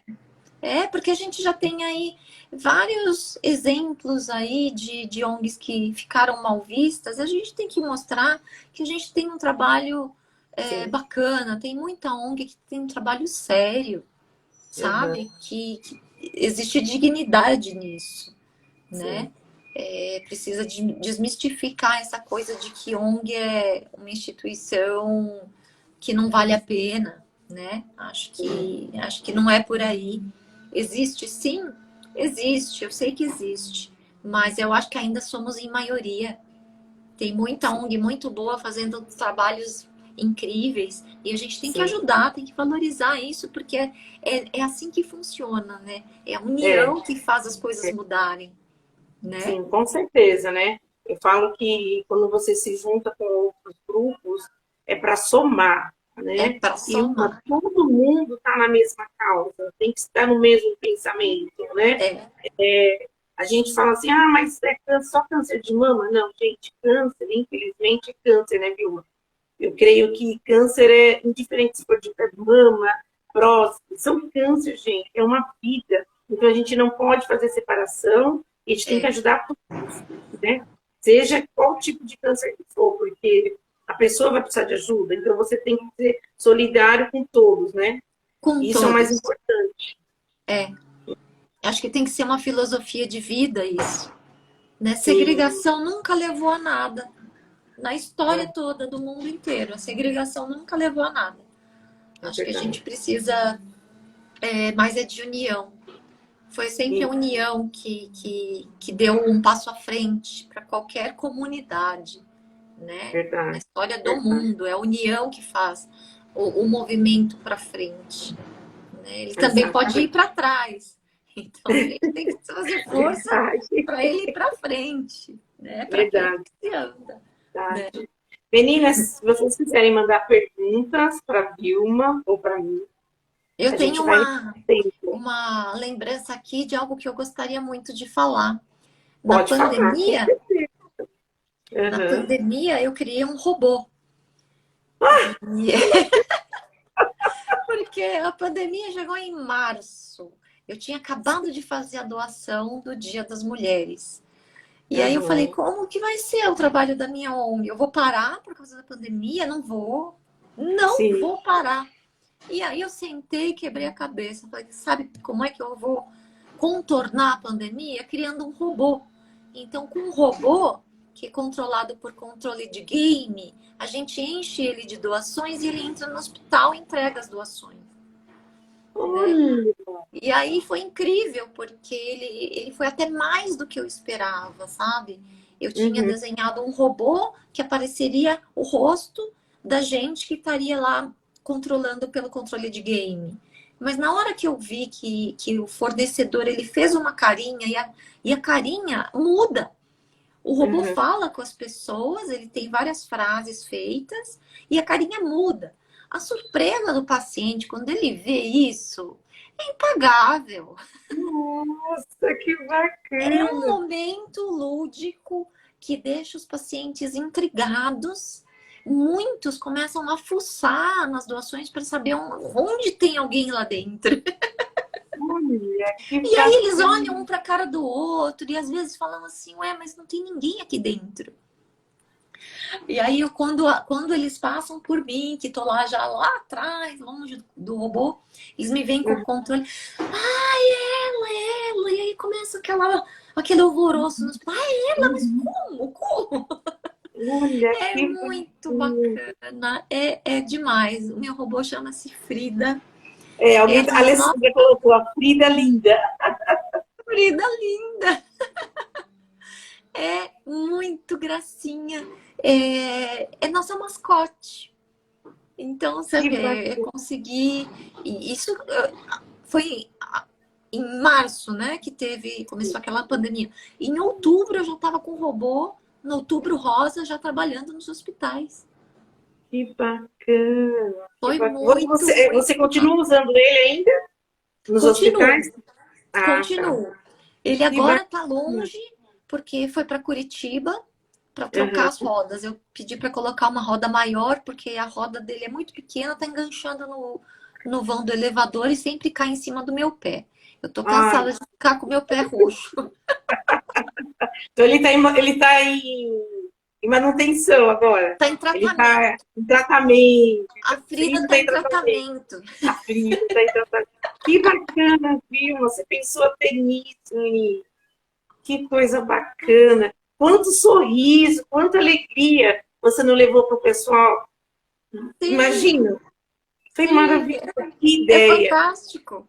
É, porque a gente já tem aí vários exemplos aí de ONGs que ficaram mal vistas. A gente tem que mostrar que a gente tem um trabalho Sim. bacana, tem muita ONG que tem um trabalho sério, sabe? Que existe dignidade nisso, Sim. né? Precisa desmistificar essa coisa de que ONG é uma instituição que não vale a pena, né? Acho que não é por aí. Existe sim, existe, eu sei que existe, mas eu acho que ainda somos em maioria. Tem muita ONG muito boa fazendo trabalhos incríveis e a gente tem que Sim. ajudar, tem que valorizar isso, porque é assim que funciona, né? É a É. união que faz as coisas mudarem, né? Sim, com certeza, né? Eu falo que quando você se junta com outros grupos, é para somar, É né? para E somar. todo mundo está na mesma causa, tem que estar no mesmo pensamento, né? É, A gente fala assim, ah, mas é só câncer de mama? Não, gente, câncer, infelizmente, é câncer, né, Vilma? Eu creio que câncer é indiferente se for de mama, próstata, são câncer, gente, é uma vida. Então a gente não pode fazer separação, e a gente tem que é. ajudar todos, né? Seja qual tipo de câncer que for, porque a pessoa vai precisar de ajuda, então você tem que ser solidário com todos, né? Com Isso é o mais todos. importante. É. Acho que tem que ser uma filosofia de vida isso, né? sim, Segregação nunca levou a nada. Na história toda do mundo inteiro, a segregação nunca levou a nada. é Acho que a verdade. gente precisa mais de união. Foi sempre a Sim, união que deu um passo à frente para qualquer comunidade, né? Na verdade, história do verdade. mundo, é a união que faz o movimento para frente, né? Ele também pode ir Exatamente. para trás, então a gente tem que fazer força Verdade, para ele ir para frente, né? Para frente verdade, que se anda, né? verdade. Meninas, se vocês quiserem mandar perguntas para Vilma ou para mim, Eu a tenho gente vai no tempo. uma lembrança aqui de algo que eu gostaria muito de falar. Na Pode falar, com pandemia, certeza. na Aham. pandemia eu criei um robô. Ah, E porque a pandemia chegou em março. Eu tinha acabado de fazer a doação do Dia das Mulheres. E aí eu falei, aham. como que vai ser o trabalho da minha ONG? Eu vou parar por causa da pandemia? Não vou. Não Sim. vou parar. E aí eu sentei e quebrei a cabeça. Falei, sabe como é que eu vou contornar a pandemia? Criando um robô. Então, com um robô que é controlado por controle de game, a gente enche ele de doações e ele entra no hospital e entrega as doações, né? Olha. E aí foi incrível, porque ele foi até mais do que eu esperava, sabe? Eu tinha Uhum, desenhado um robô que apareceria o rosto da gente que estaria lá controlando pelo controle de game. Mas na hora que eu vi que o fornecedor ele fez uma carinha e a carinha muda. O robô uhum. fala com as pessoas, ele tem várias frases feitas e a carinha muda. A surpresa do paciente quando ele vê isso é impagável. Nossa, que É um bacana. momento lúdico que deixa os pacientes intrigados. Muitos começam a fuçar nas doações para saber onde tem alguém lá dentro. Olha, que E aí eles olham bacana. um para a cara do outro e às vezes falam assim: ué, mas não tem ninguém aqui dentro. E aí, quando eles passam por mim, que tô lá já lá atrás, longe do robô, eles me veem com o Uhum. controle. Ai, ela. E aí começa aquele alvoroço. Ai, ela, mas Uhum. como? Como? Olha, É que muito bacana. bacana. É demais. O meu robô chama-se Frida. É, É alguém, a a nossa Alessandra colocou a Frida linda. Frida linda. É muito gracinha. É nossa mascote. Então, você Que vê, eu bacana. consegui. E isso foi em março, né? Que começou aquela pandemia. Em outubro eu já estava com o robô, no outubro rosa, já trabalhando nos hospitais. Que bacana. Que Foi bacana. muito, Você muito bacana. continua usando ele ainda nos Continuo, hospitais? Ah, tá. continuo. Ele Que agora está bacana. longe, porque foi para Curitiba para trocar Aham. as rodas. Eu pedi para colocar uma roda maior, porque a roda dele é muito pequena, tá enganchando no vão do elevador e sempre cai em cima do meu pé. Eu tô Ah, cansada de ficar com o meu pé roxo. então em manutenção agora. Tá em Ele está tratamento. em tratamento. A O Frida Frida tá está em em tratamento. tratamento. A Frida está em tratamento. Que bacana, viu? Você pensou até nisso, menina. Que coisa bacana. Quanto sorriso, quanta alegria você não levou para o pessoal. Sim, Imagina, foi sim, maravilhoso. Que é ideia. fantástico.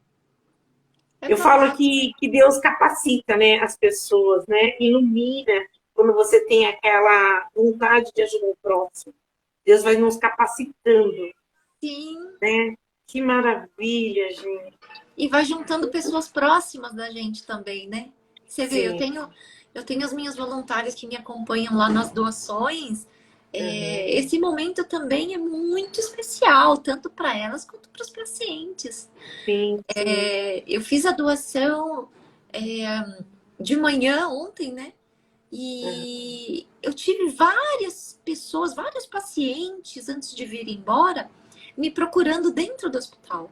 É Eu falo fantástico. que Deus capacita, né, as pessoas, né? Ilumina quando você tem aquela vontade de ajudar o próximo. Deus vai nos capacitando, Sim. né? Que maravilha, gente. E vai juntando pessoas próximas da gente também, né? Você vê, Sim. eu tenho as minhas voluntárias que me acompanham lá nas doações. Uhum. Esse momento também é muito especial, tanto para elas quanto para os pacientes. Sim, sim. Eu fiz a doação de manhã ontem, né? Uhum. E eu tive várias pessoas, vários pacientes, antes de vir embora, me procurando dentro do hospital.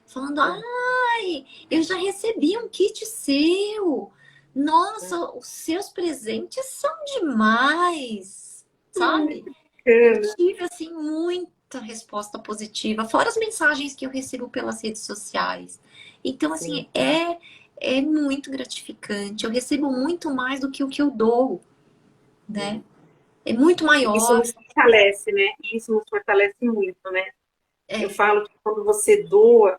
Falando, ai, eu já recebi um kit seu. Nossa, os seus presentes são demais, sabe? Eu Bacana. tive, assim, muita resposta positiva, fora as mensagens que eu recebo pelas redes sociais. Então, Sim. assim, é muito gratificante. Eu recebo muito mais do que o que eu dou, né? É muito Isso maior. nos fortalece, né? Isso nos fortalece muito, né? Eu É, falo que quando você doa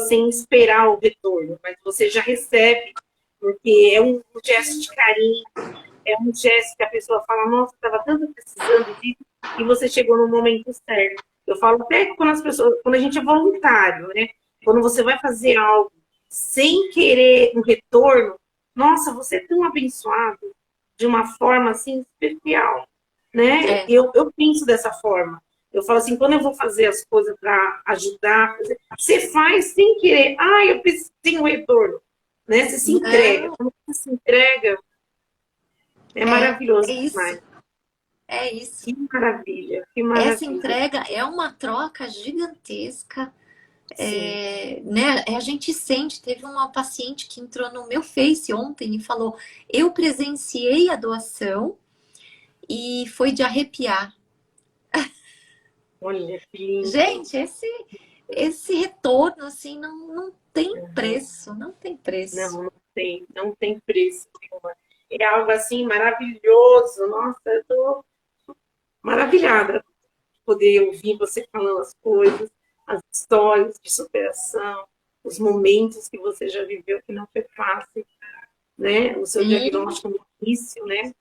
sem esperar o retorno, mas você já recebe, porque é um gesto de carinho, é um gesto que a pessoa fala, nossa, estava tanto precisando disso, e você chegou no momento certo. Eu falo até que quando as pessoas, quando a gente é voluntário, né? Quando você vai fazer algo sem querer um retorno, nossa, você é tão abençoado de uma forma assim especial, né? é, Eu penso dessa forma. Eu falo assim, quando eu vou fazer as coisas para ajudar, você faz sem querer. Ah, eu preciso ter um retorno, né? Você se entrega. não, Quando você se entrega, é é maravilhoso isso, demais. é isso. Que maravilha, que Essa maravilha. entrega é uma troca gigantesca, Sim. né? A gente sente, teve uma paciente que entrou no meu Face ontem e falou, eu presenciei a doação e foi de arrepiar. Olha, que lindo. Gente, esse retorno, assim, não tem preço, não tem preço. Não tem preço. É algo assim maravilhoso. Nossa, eu estou maravilhada de poder ouvir você falando as coisas, as histórias de superação, os momentos que você já viveu que não foi fácil, né? O seu Sim, diagnóstico no início, né?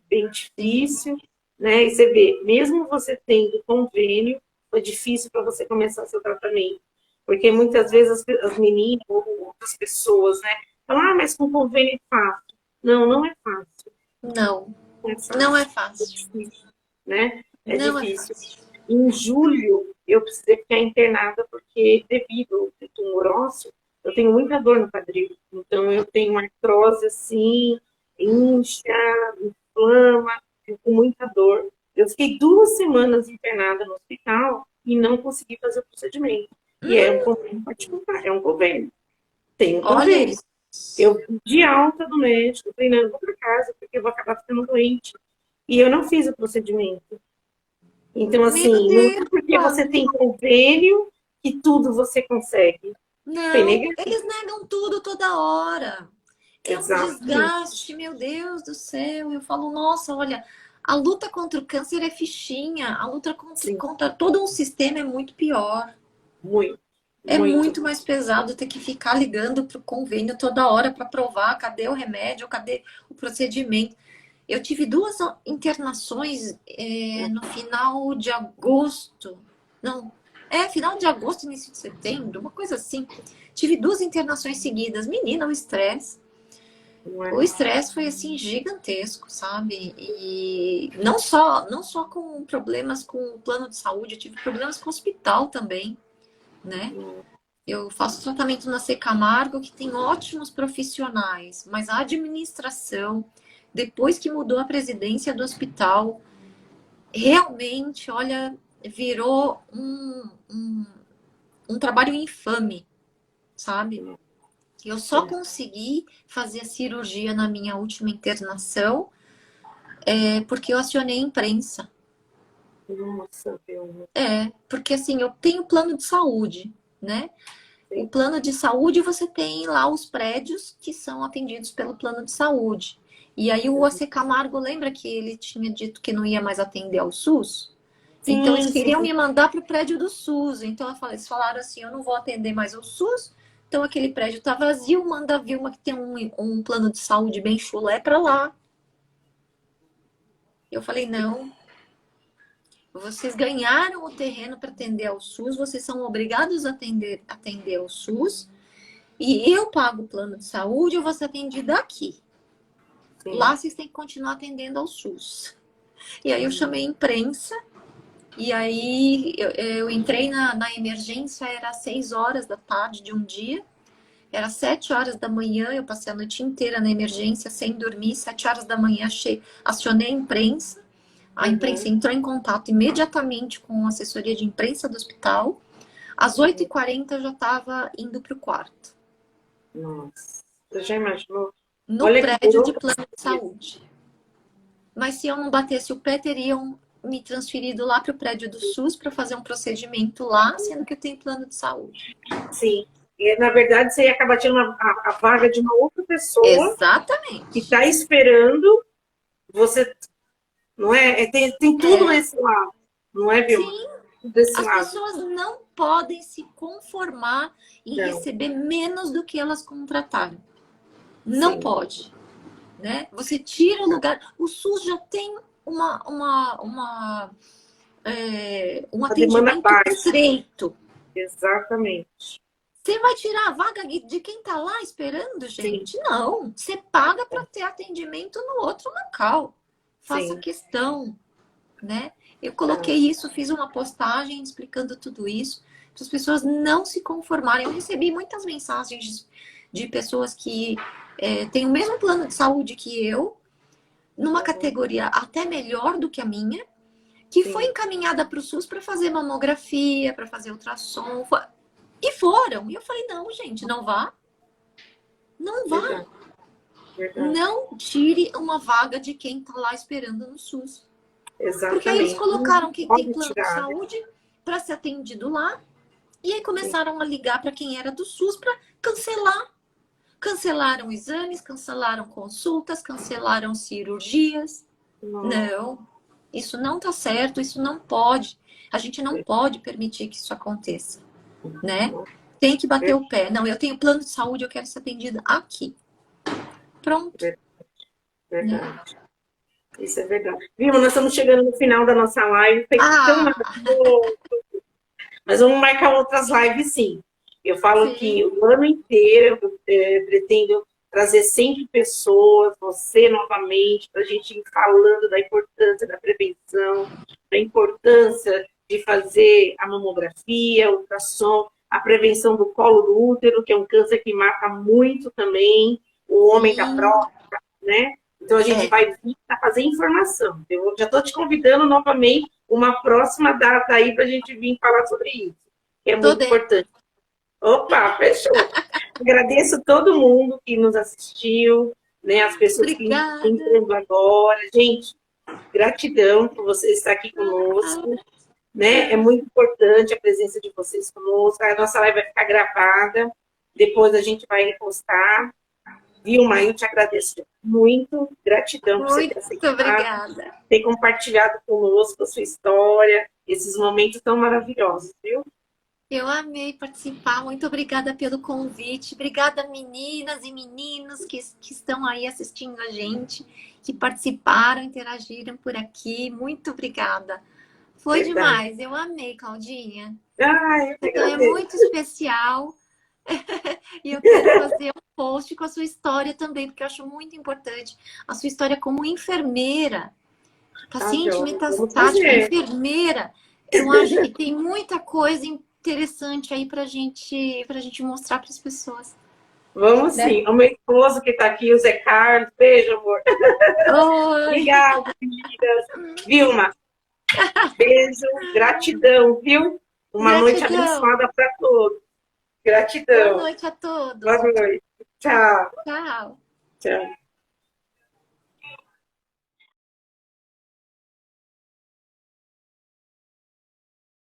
Bem sim. difícil, né? E você vê, mesmo você tendo convênio, foi difícil para você começar seu tratamento. Porque muitas vezes as meninas ou outras pessoas, né? Falam, ah, mas com convênio é fácil. Não, não é fácil. Não, Não é não é fácil. É fácil. difícil, né? É Não é difícil. fácil. Em julho, eu precisei ficar internada porque, devido ao tumor ósseo, eu tenho muita dor no quadril. Então, eu tenho uma artrose assim, incha, inflama, fico com muita dor. Eu fiquei 2 semanas internada no hospital e não consegui fazer o procedimento. E é um convênio particular, é um convênio. Tem um Olha convênio. isso. Eu de alta do médico, treinando para casa, porque eu vou acabar ficando doente. E eu não fiz o procedimento. Então, Meu assim, não é porque Deus! você tem convênio que tudo você consegue. Foi Não, negativo. eles negam tudo toda hora. É um Exatamente. desgaste, meu Deus do céu. Eu falo, nossa, olha, a luta contra o câncer é fichinha, a luta Sim, contra todo um sistema é muito pior. muito, É muito. muito mais pesado ter que ficar ligando para o convênio toda hora para provar cadê o remédio, cadê o procedimento. Eu tive 2 internações no final de agosto. Não, final de agosto, início de setembro, uma coisa assim. Tive 2 internações seguidas. Menina, o estresse. Não é? O estresse foi assim gigantesco, sabe? E não só com problemas com o plano de saúde, eu tive problemas com o hospital também, né? Eu faço tratamento na C Camargo, que tem ótimos profissionais, mas a administração, depois que mudou a presidência do hospital, realmente, olha, virou um trabalho infame, sabe? Eu só É. consegui fazer a cirurgia na minha última internação porque eu acionei a imprensa. Nossa, Deus. Porque assim, eu tenho plano de saúde, né? O Sim. plano de saúde, você tem lá os prédios que são atendidos pelo plano de saúde. E aí o AC Camargo, lembra que ele tinha dito que não ia mais atender ao SUS? Então eles Sim, sim. queriam me mandar para o prédio do SUS. Então eles falaram assim, eu não vou atender mais ao SUS. Então aquele prédio está vazio, manda a Vilma que tem um plano de saúde bem chulé para lá. Eu falei, não, vocês ganharam o terreno para atender ao SUS, vocês são obrigados a atender ao SUS. E eu pago o plano de saúde, eu vou ser atendida aqui. Sim. Lá vocês têm que continuar atendendo ao SUS. E aí eu chamei a imprensa, e aí eu entrei na emergência, era 6 horas da tarde de um dia, era 7 horas da manhã, eu passei a noite inteira na emergência sem dormir, 7 horas da manhã acionei a imprensa Uhum. entrou em contato imediatamente com a assessoria de imprensa do hospital, às 8h40 eu já estava indo para o quarto. Nossa. Você já imaginou? No Olha que por prédio de outra plano de saúde. Mas se eu não batesse o pé, teriam me transferido lá para o prédio do SUS para fazer um procedimento lá, sendo que eu tenho plano de saúde. sim. Na verdade, você acaba tirando a vaga de uma outra pessoa que Exatamente. está esperando você, não é? Tem tudo nesse lado, não é, Vilma? Sim, Tudo desse as lado. pessoas não podem se conformar em Não. receber menos do que elas contrataram. Não Sim. pode, né? Você tira o lugar. O SUS já tem um A demanda atendimento baixa. estreito. Exatamente. Você vai tirar a vaga de quem está lá esperando, gente? Sim. Não. Você paga para ter atendimento no outro local. Faça Sim. questão, né? Eu coloquei isso, fiz uma postagem explicando tudo isso, para as pessoas não se conformarem. Eu recebi muitas mensagens de pessoas que têm o mesmo plano de saúde que eu, numa categoria até melhor do que a minha, que Sim. foi encaminhada para o SUS para fazer mamografia, para fazer ultrassom. E foram. E eu falei, não, gente, não vá. Não vá. Verdade. Verdade. Não tire uma vaga de quem está lá esperando no SUS. Exatamente. Porque aí eles colocaram quem tem Pode plano de tirar, né? saúde para ser atendido lá. E aí começaram a ligar para quem era do SUS para cancelar. Cancelaram exames, cancelaram consultas, cancelaram cirurgias. Não, isso não está certo, isso não pode. A gente não pode permitir que isso aconteça, né? Tem que bater o pé. Não, eu tenho plano de saúde, eu quero ser atendida aqui. Pronto. Verdade. Isso é verdade. Vilma, nós estamos chegando no final da nossa live. Foi tão maravilhoso. Mas vamos marcar outras lives, sim. Eu falo que o ano inteiro eu pretendo trazer sempre pessoas, você novamente, para a gente ir falando da importância da prevenção, da importância de fazer a mamografia, o ultrassom, a prevenção do colo do útero, que é um câncer que mata muito também, o homem da próstata, né? Então a gente vai vir para fazer informação. Eu já estou te convidando novamente uma próxima data aí para a gente vir falar sobre isso, que é muito importante. Opa, fechou. Agradeço todo mundo que nos assistiu, né? As pessoas que estão entrando agora. Gente, gratidão por você estar aqui conosco, né? É muito importante a presença de vocês conosco. A nossa live vai ficar gravada, depois a gente vai repostar. Vilma, eu te agradeço muito, gratidão por você ter aceitado, obrigada. Ter compartilhado conosco a sua história, esses momentos tão maravilhosos, viu? Eu amei participar, muito obrigada pelo convite, obrigada meninas e meninos que estão aí assistindo a gente, que participaram, interagiram por aqui, muito obrigada. Foi demais, eu amei, Claudinha. Então é muito especial. E eu quero fazer um post com a sua história também, porque eu acho muito importante. A sua história como enfermeira, paciente metastático, enfermeira. Eu acho que tem muita coisa interessante aí pra gente mostrar para as pessoas. Vamos sim. O meu esposo que está aqui, o Zé Carlos. Beijo, amor. Oi. Obrigada, meninas. Vilma, beijo, gratidão, viu? Uma noite abençoada para todos. Gratidão. Boa noite a todos. Boa noite. Tchau. Tchau. Tchau.